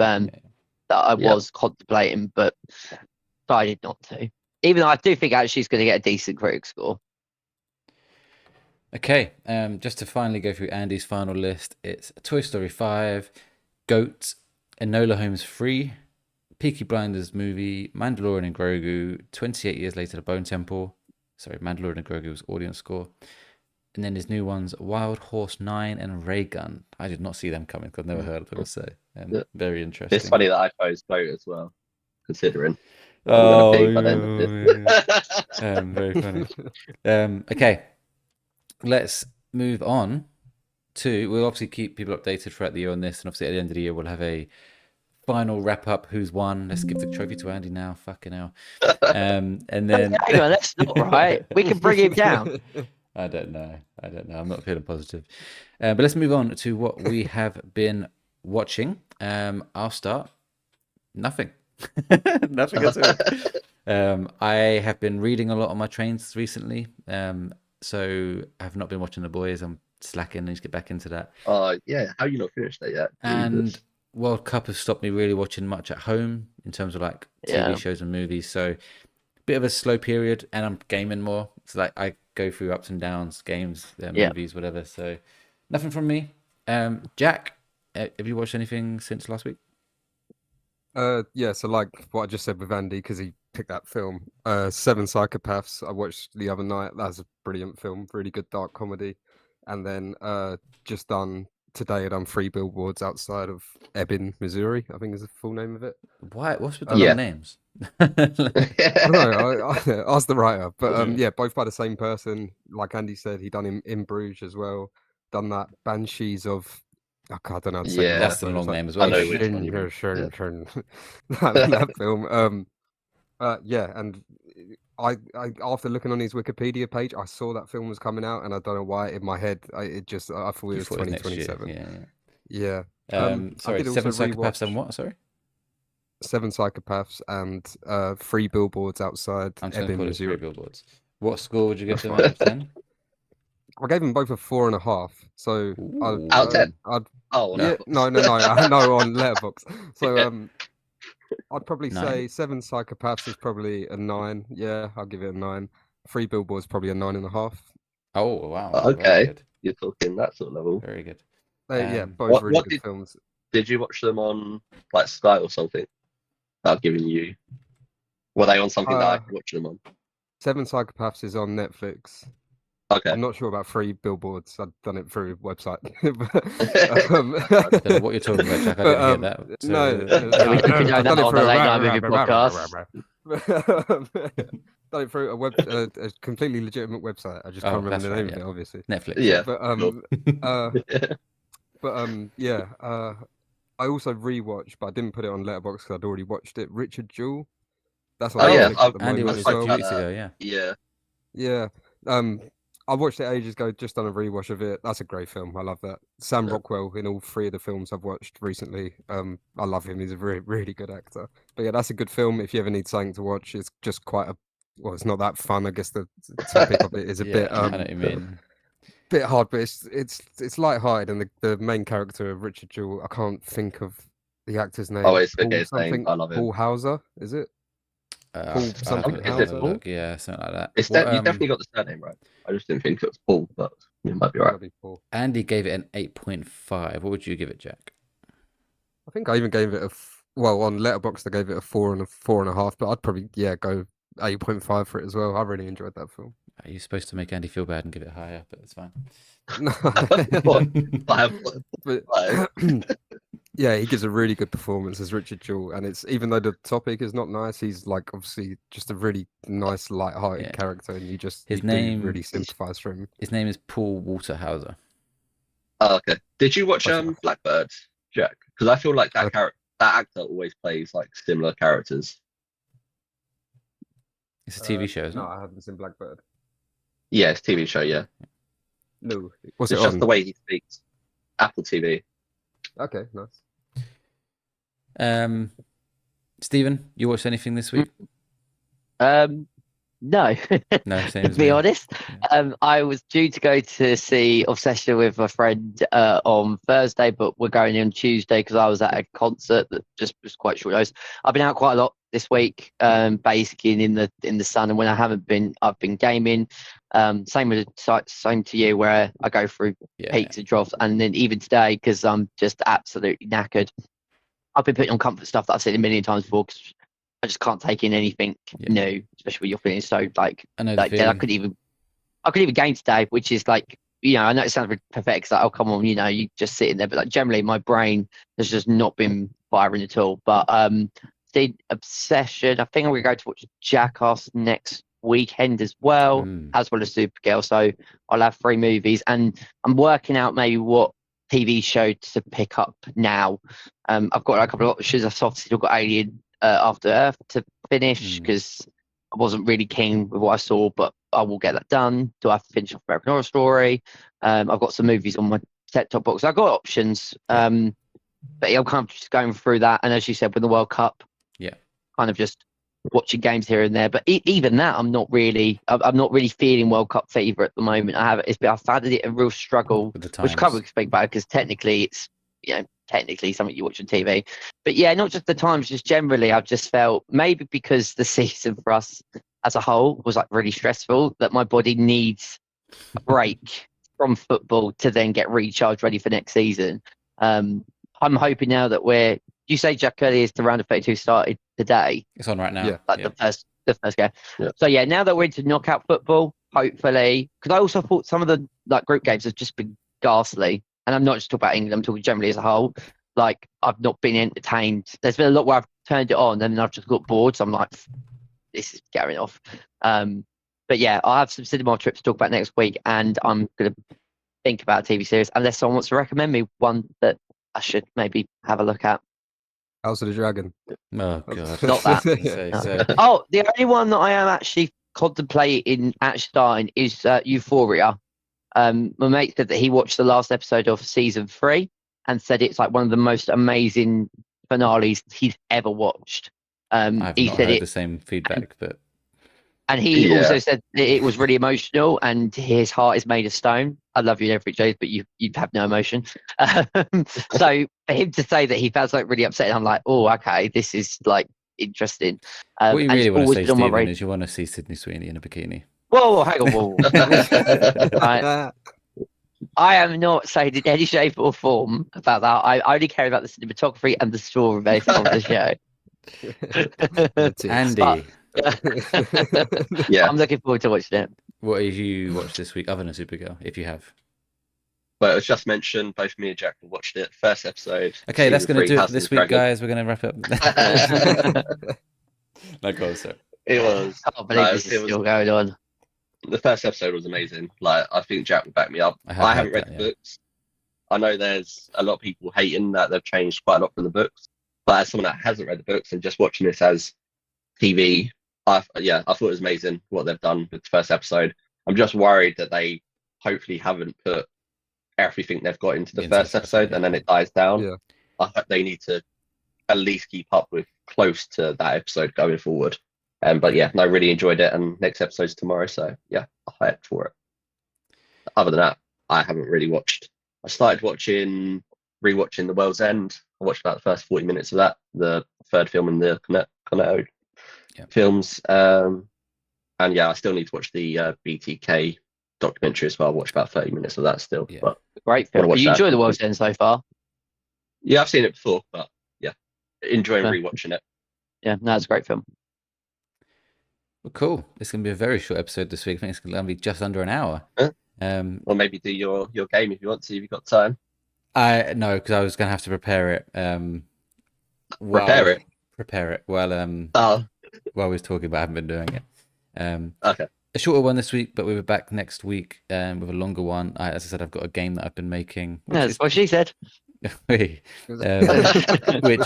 [SPEAKER 3] that I
[SPEAKER 2] Yeah.
[SPEAKER 3] was contemplating, but decided not to. Even though I do think actually it's going to get a decent critic score.
[SPEAKER 1] Okay, just to finally go through Andy's final list, it's Toy Story 5, Goat, Enola Holmes 3, Peaky Blinders movie, Mandalorian and Grogu, 28 Years Later, The Bone Temple. Sorry, Mandalorian and Grogu was audience score. And then his new ones, Wild Horse 9 and Ray Gun. I did not see them coming because I've never heard of them, so very interesting.
[SPEAKER 2] It's funny that I chose Goat as well, considering.
[SPEAKER 1] Oh,
[SPEAKER 2] I'm gonna pick, but then
[SPEAKER 1] very funny. Okay, let's move on to. We'll obviously keep people updated throughout the year on this, and obviously at the end of the year we'll have a final wrap up. Who's won? Let's give the trophy to Andy now. Fucking hell. And then
[SPEAKER 3] Hang on, that's not right. We can bring him down.
[SPEAKER 1] I don't know. I'm not feeling positive. But let's move on to what we have been watching. I'll start. Nothing. Nothing at all. I have been reading a lot on my trains recently. So I have not been watching The Boys. I'm slacking. I need to get back into that.
[SPEAKER 2] Yeah. How you not finished that yet?
[SPEAKER 1] And
[SPEAKER 2] Jesus.
[SPEAKER 1] World Cup has stopped me really watching much at home in terms of like TV
[SPEAKER 3] Yeah.
[SPEAKER 1] shows and movies. So bit of a slow period, and I'm gaming more. So like I go through ups and downs, games,
[SPEAKER 3] Yeah.
[SPEAKER 1] movies, whatever. So nothing from me. Jack, have you watched anything since last week?
[SPEAKER 4] Yeah, so like what I just said with Andy, because he picked that film, Seven Psychopaths, I watched the other night. That's a brilliant film, really good dark comedy. And then just today, I done 3 billboards outside of Ebbing, Missouri, I think is the full name of it.
[SPEAKER 1] Why? What's with the
[SPEAKER 2] Yeah.
[SPEAKER 1] long names?
[SPEAKER 4] I don't know, I asked the writer, but yeah, both by the same person. Like Andy said, he done him in Bruges as well. Done that Banshees of, I don't know how to say
[SPEAKER 2] Yeah.
[SPEAKER 1] That's the long name as well.
[SPEAKER 2] I know
[SPEAKER 1] isn't it?
[SPEAKER 2] which one you mean.
[SPEAKER 4] that film. Yeah, and I after looking on his Wikipedia page, I saw that film was coming out, and I don't know why in my head I thought it
[SPEAKER 1] You
[SPEAKER 4] was
[SPEAKER 1] thought it was next year.
[SPEAKER 4] 2027.
[SPEAKER 1] Yeah.
[SPEAKER 4] Yeah.
[SPEAKER 1] Sorry,
[SPEAKER 4] I did
[SPEAKER 1] Seven
[SPEAKER 4] also
[SPEAKER 1] Psychopaths and
[SPEAKER 4] rewatch
[SPEAKER 1] what? Sorry,
[SPEAKER 4] Seven Psychopaths and 3 billboards outside
[SPEAKER 1] I'm just going to
[SPEAKER 4] Ebbing,
[SPEAKER 1] call it 3
[SPEAKER 4] Missouri.
[SPEAKER 1] billboards. What score would you give
[SPEAKER 2] That's
[SPEAKER 1] them
[SPEAKER 2] fine.
[SPEAKER 1] out of 10?
[SPEAKER 4] I gave them both a 4.5. So
[SPEAKER 1] Ooh.
[SPEAKER 2] Out of 10?
[SPEAKER 4] I'd
[SPEAKER 2] Oh,
[SPEAKER 4] yeah, no, I know on Letterboxd. So I'd probably
[SPEAKER 1] 9?
[SPEAKER 4] say Seven Psychopaths is probably a 9. Yeah, I'll give it a 9. 3 billboards probably a 9.5.
[SPEAKER 1] Oh wow, very
[SPEAKER 2] okay.
[SPEAKER 1] good.
[SPEAKER 2] You're talking that sort of level.
[SPEAKER 1] Very good.
[SPEAKER 4] Yeah, both
[SPEAKER 2] what-
[SPEAKER 4] really
[SPEAKER 2] what
[SPEAKER 4] good
[SPEAKER 2] did-
[SPEAKER 4] films.
[SPEAKER 2] Did you watch them on like Sky or something? I've given you. Were they on something that I could watch them on?
[SPEAKER 4] Seven Psychopaths is on Netflix.
[SPEAKER 2] Okay.
[SPEAKER 4] I'm not sure about 3 billboards. I've done it through a website.
[SPEAKER 1] I don't know what you're talking about, Jack. I didn't hear that. So,
[SPEAKER 4] No,
[SPEAKER 3] Yeah, we could know that on the late night movie podcast.
[SPEAKER 4] Done it through a completely legitimate website. I just
[SPEAKER 1] Oh,
[SPEAKER 4] can't remember
[SPEAKER 1] that's
[SPEAKER 4] the
[SPEAKER 1] right,
[SPEAKER 4] name of
[SPEAKER 1] yeah.
[SPEAKER 4] it, obviously.
[SPEAKER 1] Netflix.
[SPEAKER 2] Yeah.
[SPEAKER 4] I also rewatched, but I didn't put it on Letterboxd because I'd already watched it. Richard Jewell. That's
[SPEAKER 2] Oh,
[SPEAKER 4] on
[SPEAKER 2] yeah,
[SPEAKER 4] Netflix at the
[SPEAKER 1] Andy
[SPEAKER 4] moment
[SPEAKER 1] watched
[SPEAKER 4] as
[SPEAKER 1] it a few
[SPEAKER 4] well.
[SPEAKER 1] weeks ago. Yeah.
[SPEAKER 2] Yeah.
[SPEAKER 4] Yeah. I watched it ages ago, just done a rewatch of it. That's a great film. I love that. Sam
[SPEAKER 2] Yeah.
[SPEAKER 4] Rockwell in all 3 of the films I've watched recently. I love him. He's a really, really good actor. But yeah, that's a good film. If you ever need something to watch, it's just it's not that fun. I guess the topic of it is a
[SPEAKER 1] Yeah,
[SPEAKER 4] bit
[SPEAKER 1] I know what you mean.
[SPEAKER 4] bit hard, but it's light-hearted, and the main character of Richard Jewell, I can't think of the actor's name.
[SPEAKER 2] Oh, it's
[SPEAKER 4] Paul
[SPEAKER 2] okay.
[SPEAKER 4] something.
[SPEAKER 2] I love him.
[SPEAKER 4] Paul Hauser, is it? Paul something
[SPEAKER 2] Is it
[SPEAKER 4] Hauser?
[SPEAKER 2] Paul?
[SPEAKER 1] Yeah, something like that.
[SPEAKER 2] It's
[SPEAKER 1] Well,
[SPEAKER 2] you definitely got the surname right. I just didn't think it was Paul, but you might be right.
[SPEAKER 4] Gotta be Paul.
[SPEAKER 1] Andy gave it an 8.5. What would you give it, Jack?
[SPEAKER 4] I think I even gave it on Letterboxd I gave it a 4 and a 4.5, but I'd probably go 8.5 for it as well. I really enjoyed that film.
[SPEAKER 1] Are you supposed to make Andy feel bad and give it higher? But it's fine.
[SPEAKER 2] But
[SPEAKER 4] Yeah, he gives a really good performance as Richard Jewell, and it's even though the topic is not nice, he's like obviously just a really nice, light-hearted
[SPEAKER 1] Yeah.
[SPEAKER 4] character, and you
[SPEAKER 1] His
[SPEAKER 4] do
[SPEAKER 1] name
[SPEAKER 4] really
[SPEAKER 1] is-
[SPEAKER 4] sympathise for him.
[SPEAKER 1] His name is Paul Walter Hauser.
[SPEAKER 2] Oh, okay. Did you watch
[SPEAKER 4] That's enough.
[SPEAKER 2] Blackbird, Jack? Because I feel like
[SPEAKER 4] Uh,
[SPEAKER 2] that actor always plays like similar characters.
[SPEAKER 1] It's a TV show, isn't
[SPEAKER 4] No,
[SPEAKER 1] it?
[SPEAKER 4] I haven't seen Blackbird.
[SPEAKER 2] Yeah, it's a TV show. Yeah,
[SPEAKER 4] No, what's
[SPEAKER 2] it's
[SPEAKER 4] it
[SPEAKER 2] just
[SPEAKER 4] on?
[SPEAKER 2] the way he speaks. Apple TV.
[SPEAKER 4] Okay, nice.
[SPEAKER 1] Stephen, you watched anything this week?
[SPEAKER 3] No,
[SPEAKER 1] No, same
[SPEAKER 3] to
[SPEAKER 1] as
[SPEAKER 3] be
[SPEAKER 1] me.
[SPEAKER 3] honest. I was due to go to see Obsession with my friend on Thursday, but we're going on Tuesday because I was at a concert that just was quite short notice. I've been out quite a lot this week, basically in the sun, and when I haven't been, I've been gaming. Same to you, where I go through
[SPEAKER 1] Yeah.
[SPEAKER 3] peaks and troughs, and then even today because I'm just absolutely knackered. I've been putting on comfort stuff that I've said a million times before because I just can't take in anything
[SPEAKER 1] Yeah.
[SPEAKER 3] new, especially when you're feeling so like
[SPEAKER 1] I know the
[SPEAKER 3] then I
[SPEAKER 1] feeling.
[SPEAKER 3] couldn't even game today, which is like, I know it sounds really pathetic. It's like, oh come on, you just sitting there, but like generally my brain has just not been firing at all. But the Obsession, I think I'm gonna go to watch Jackass next weekend as well as Supergirl. So I'll have 3 movies, and I'm working out maybe what TV show to pick up now. I've got a couple of options. I've obviously still got Alien After Earth to finish because I wasn't really keen with what I saw, but I will get that done. Do I have to finish off American Horror Story? I've got some movies on my set-top box. I've got options, but yeah, I'm kind of just going through that. And as you said, with the World Cup, kind of just watching games here and there. But even that, I'm not really feeling World Cup fever at the moment. I've found it a real struggle,
[SPEAKER 1] With the
[SPEAKER 3] which I
[SPEAKER 1] times.
[SPEAKER 3] can't really speak about because technically it's technically something you watch on TV. But yeah, not just the times, just generally, I've just felt maybe because the season for us as a whole was like really stressful that my body needs a break from football to then get recharged ready for next season. I'm hoping now that you say Jack earlier is the round of 32 started today.
[SPEAKER 1] It's on right now.
[SPEAKER 4] Yeah.
[SPEAKER 3] Like the first game.
[SPEAKER 2] Yeah.
[SPEAKER 3] So yeah, now that we're into knockout football, hopefully, because I also thought some of the like group games have just been ghastly, and I'm not just talking about England. I'm talking generally as a whole. Like I've not been entertained. There's been a lot where I've turned it on and then I've just got bored. So I'm like, this is going off. But yeah, I have some cinema trips to talk about next week, and I'm gonna think about a TV series unless someone wants to recommend me one that I should maybe have a look at.
[SPEAKER 4] House of the Dragon.
[SPEAKER 1] Oh god.
[SPEAKER 3] Not that.
[SPEAKER 1] So,
[SPEAKER 3] No.
[SPEAKER 1] so
[SPEAKER 3] Oh, the only one that I am actually contemplating starting is Euphoria. My mate said that he watched the last episode of season 3 and said it's like one of the most amazing finales he's ever watched.
[SPEAKER 1] I've
[SPEAKER 3] He
[SPEAKER 1] not
[SPEAKER 3] said
[SPEAKER 1] heard
[SPEAKER 3] it,
[SPEAKER 1] the same feedback, but
[SPEAKER 3] and he
[SPEAKER 2] Yeah.
[SPEAKER 3] also said that it was really emotional and his heart is made of stone. I love you, every Jade, but you have no emotion. So for him to say that he felt like really upset, I'm like, oh, okay, this is like interesting.
[SPEAKER 1] what you
[SPEAKER 3] and
[SPEAKER 1] really
[SPEAKER 3] it's
[SPEAKER 1] want to
[SPEAKER 3] always
[SPEAKER 1] say,
[SPEAKER 3] been on my
[SPEAKER 1] Stephen,
[SPEAKER 3] radar.
[SPEAKER 1] is you want to see Sydney Sweeney in a bikini.
[SPEAKER 3] Whoa, hang on, whoa. I am not saying in any shape or form about that. I only care about the cinematography and the story based on the show.
[SPEAKER 1] Andy,
[SPEAKER 2] Yeah,
[SPEAKER 3] I'm looking forward to watching it.
[SPEAKER 1] what have you watched this week other than Supergirl, if you have?
[SPEAKER 2] but it was just mentioned. Both me and Jack have watched it. First episode.
[SPEAKER 1] Okay, that's
[SPEAKER 2] season
[SPEAKER 1] going to
[SPEAKER 2] 3,
[SPEAKER 1] do
[SPEAKER 2] House
[SPEAKER 1] it
[SPEAKER 2] of
[SPEAKER 1] this
[SPEAKER 2] the
[SPEAKER 1] week,
[SPEAKER 2] Dragon.
[SPEAKER 1] guys. We're going to wrap up. No, go on, sir.
[SPEAKER 2] It was.
[SPEAKER 3] I can't believe
[SPEAKER 2] No,
[SPEAKER 3] this
[SPEAKER 2] it
[SPEAKER 3] is
[SPEAKER 2] was-
[SPEAKER 3] still going on.
[SPEAKER 2] The first episode was amazing. Like I think Jack will back me up.
[SPEAKER 1] I have
[SPEAKER 2] I
[SPEAKER 1] heard
[SPEAKER 2] haven't read
[SPEAKER 1] that,
[SPEAKER 2] the
[SPEAKER 1] yeah.
[SPEAKER 2] books. I know there's a lot of people hating that they've changed quite a lot from the books. But as someone that hasn't read the books and just watching this as TV, I thought it was amazing what they've done with the first episode. I'm just worried that they hopefully haven't put everything they've got into the
[SPEAKER 1] Into
[SPEAKER 2] first
[SPEAKER 1] the first one,
[SPEAKER 2] episode and
[SPEAKER 1] yeah.
[SPEAKER 2] then it dies down.
[SPEAKER 4] Yeah.
[SPEAKER 2] I hope they need to at least keep up with close to that episode going forward. But yeah, I really enjoyed it, and next episode's tomorrow, so yeah, I'm hyped for it. Other than that, I haven't really watched. I started rewatching The World's End. I watched about the first 40 minutes of that, the third film in the Cornetto
[SPEAKER 1] Yeah.
[SPEAKER 2] films. And yeah, I still need to watch the BTK documentary as well. I watched about 30 minutes of that still.
[SPEAKER 1] Yeah.
[SPEAKER 2] But
[SPEAKER 3] Great
[SPEAKER 2] Wanna
[SPEAKER 3] film.
[SPEAKER 2] watch
[SPEAKER 3] You
[SPEAKER 2] that.
[SPEAKER 3] enjoy The World's End so far?
[SPEAKER 2] yeah, I've seen it before, but yeah, enjoying
[SPEAKER 3] Okay.
[SPEAKER 2] rewatching it.
[SPEAKER 3] Yeah, no, it's a great film.
[SPEAKER 1] Well, cool. It's going to be a very short episode this week. I think it's going to be just under an hour.
[SPEAKER 2] Huh?
[SPEAKER 1] Um,
[SPEAKER 2] Or maybe do your game if you want to, if you've got time.
[SPEAKER 1] no, because I was going to have to prepare it.
[SPEAKER 2] Prepare it?
[SPEAKER 1] Prepare it. Well,
[SPEAKER 2] Oh,
[SPEAKER 1] while we was talking, but I haven't been doing it.
[SPEAKER 2] okay.
[SPEAKER 1] A shorter one this week, but we'll be back next week with a longer one. As I said, I've got a game that I've been making. Which
[SPEAKER 3] That's what she said.
[SPEAKER 1] which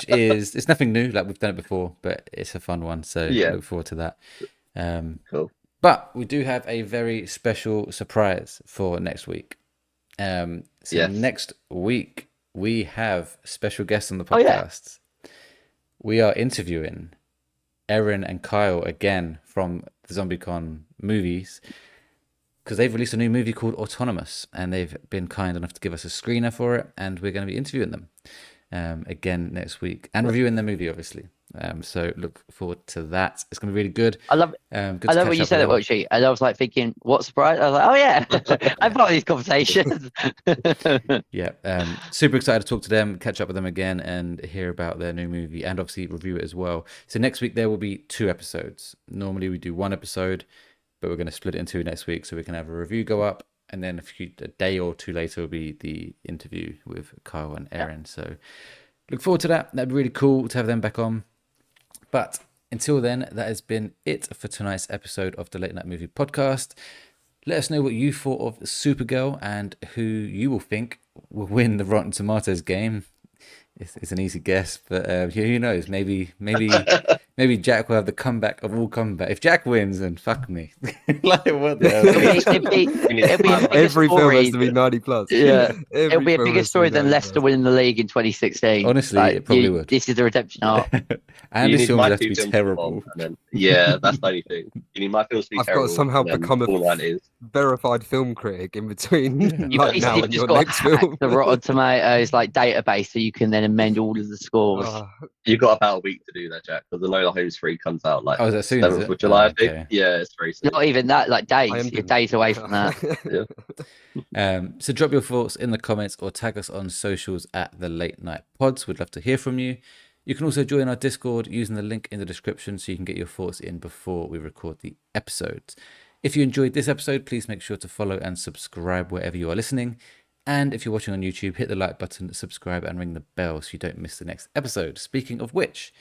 [SPEAKER 1] is it's nothing new. Like we've done it before, but it's a fun one. So
[SPEAKER 2] Yeah.
[SPEAKER 1] look forward to that.
[SPEAKER 2] Cool.
[SPEAKER 1] But we do have a very special surprise for next week. So
[SPEAKER 2] Yes.
[SPEAKER 1] next week we have special guests on the
[SPEAKER 3] Oh, yeah.
[SPEAKER 1] podcast. We are interviewing Erin and Kyle again from the ZombieCon movies because they've released a new movie called Autonomous, and they've been kind enough to give us a screener for it, and we're going to be interviewing them again next week and reviewing the movie, obviously. So look forward to that. It's going to be really good.
[SPEAKER 3] I love
[SPEAKER 1] Good
[SPEAKER 3] I
[SPEAKER 1] to
[SPEAKER 3] love
[SPEAKER 1] catch
[SPEAKER 3] when you
[SPEAKER 1] up
[SPEAKER 3] said
[SPEAKER 1] with
[SPEAKER 3] it,
[SPEAKER 1] them.
[SPEAKER 3] Welchy. And I was like thinking, what surprise? I was like, oh yeah, I'm part of these conversations.
[SPEAKER 1] Yeah, super excited to talk to them, catch up with them again, and hear about their new movie, and obviously review it as well. So next week there will be 2 episodes. Normally we do 1 episode, but we're going to split it in 2 next week, so we can have a review go up, and then a day or 2 later will be the interview with Kyle and Erin. So look forward to that. That'd be really cool to have them back on. But until then, that has been it for tonight's episode of the Late Night Movie Podcast. Let us know what you thought of Supergirl and who you will think will win the Rotten Tomatoes game. It's an easy guess, but who knows? Maybe Jack will have the comeback of all comeback. If Jack wins, then fuck me. Like what the hell?
[SPEAKER 3] It'll be a bigger
[SPEAKER 4] Every film
[SPEAKER 3] story.
[SPEAKER 4] has to be 90 plus.
[SPEAKER 3] Yeah,
[SPEAKER 4] Every
[SPEAKER 3] it'll be a
[SPEAKER 4] film
[SPEAKER 3] bigger
[SPEAKER 4] has to
[SPEAKER 3] story
[SPEAKER 4] be
[SPEAKER 3] than
[SPEAKER 4] 90
[SPEAKER 3] Leicester
[SPEAKER 4] plus.
[SPEAKER 3] winning the league in 2016.
[SPEAKER 1] Honestly, it probably would.
[SPEAKER 3] This is the redemption arc.
[SPEAKER 1] And
[SPEAKER 2] You
[SPEAKER 1] this
[SPEAKER 2] need
[SPEAKER 1] film
[SPEAKER 2] my
[SPEAKER 1] would have to
[SPEAKER 2] two
[SPEAKER 1] be
[SPEAKER 2] films
[SPEAKER 1] terrible.
[SPEAKER 2] bomb, and then, yeah, that's the only thing. You need my films to be
[SPEAKER 4] I've got
[SPEAKER 2] terrible.
[SPEAKER 4] to somehow
[SPEAKER 2] and then
[SPEAKER 4] become a
[SPEAKER 2] all that is.
[SPEAKER 4] verified film critic in between
[SPEAKER 1] Yeah.
[SPEAKER 3] You
[SPEAKER 4] like
[SPEAKER 3] basically
[SPEAKER 4] now and
[SPEAKER 3] just
[SPEAKER 4] your
[SPEAKER 3] got
[SPEAKER 4] next
[SPEAKER 3] to hack
[SPEAKER 4] film.
[SPEAKER 3] the Rotten Tomatoes like database, so you can then amend all of the scores.
[SPEAKER 2] You've got about a week to do that, Jack, because Enola Holmes 3 comes out like
[SPEAKER 1] Oh, is that soon? Is
[SPEAKER 2] 7th
[SPEAKER 1] it?
[SPEAKER 2] of July,
[SPEAKER 1] Oh,
[SPEAKER 2] I think.
[SPEAKER 1] okay.
[SPEAKER 2] Yeah, it's very soon.
[SPEAKER 3] Not even that, like
[SPEAKER 4] I
[SPEAKER 3] days.
[SPEAKER 4] am
[SPEAKER 3] You're days away from that.
[SPEAKER 1] So drop your thoughts in the comments or tag us on socials at the Late Night Pods. We'd love to hear from you. You can also join our Discord using the link in the description so you can get your thoughts in before we record the episodes. If you enjoyed this episode, please make sure to follow and subscribe wherever you are listening. And if you're watching on YouTube, hit the like button, subscribe, and ring the bell so you don't miss the next episode. Speaking of which,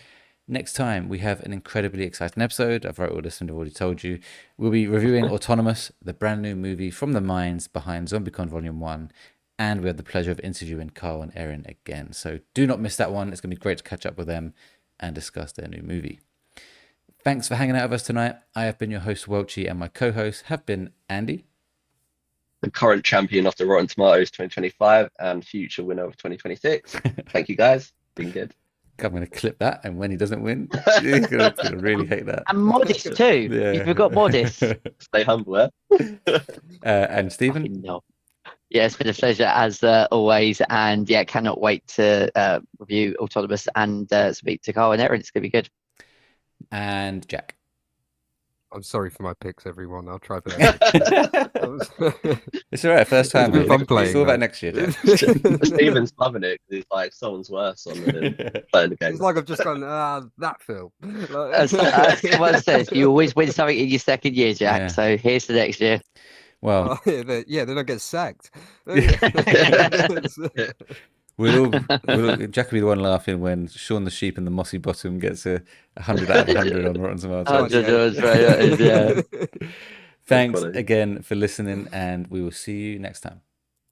[SPEAKER 1] next time we have an incredibly exciting episode. I've wrote all this and I've already told you. We'll be reviewing Autonomous, the brand new movie from the minds behind ZombieCon Volume 1. And we had the pleasure of interviewing Carl and Erin again. So do not miss that one. It's going to be great to catch up with them and discuss their new movie. Thanks for hanging out with us tonight. I have been your host, Welchy, and my co-hosts have been Andy.
[SPEAKER 2] The current champion of the Rotten Tomatoes 2025 and future winner of 2026. Thank you, guys. Been good.
[SPEAKER 1] I'm going to clip that, and when he doesn't win, he's going to really hate that.
[SPEAKER 3] And modest too.
[SPEAKER 1] Yeah.
[SPEAKER 3] You forgot modest.
[SPEAKER 2] Stay humble, eh?
[SPEAKER 1] And Stephen?
[SPEAKER 3] Fucking no. Yeah, it's been a pleasure as always, and yeah, cannot wait to review Autonomous and speak to Carl and Erin. It's gonna be good.
[SPEAKER 1] And Jack.
[SPEAKER 4] I'm sorry for my picks, everyone. I'll try better.
[SPEAKER 1] It's all right. First time.
[SPEAKER 4] It's been fun
[SPEAKER 1] It's
[SPEAKER 4] playing,
[SPEAKER 1] all about
[SPEAKER 4] though.
[SPEAKER 1] next year, Jack.
[SPEAKER 2] Stephen's loving it because he's like, someone's worse on the playing the game.
[SPEAKER 4] It's like I've just gone, that film. Like-
[SPEAKER 3] As someone says, you always win something in your second year, Jack.
[SPEAKER 1] Yeah.
[SPEAKER 3] So here's the next year.
[SPEAKER 1] Well,
[SPEAKER 4] then I get sacked.
[SPEAKER 1] Jack will be the one laughing when Shaun the Sheep and the Mossy Bottom gets a 100 out of 100 on Rotten Tomatoes.
[SPEAKER 3] Yeah.
[SPEAKER 1] Thanks
[SPEAKER 2] funny.
[SPEAKER 1] again for listening, and we will see you next time.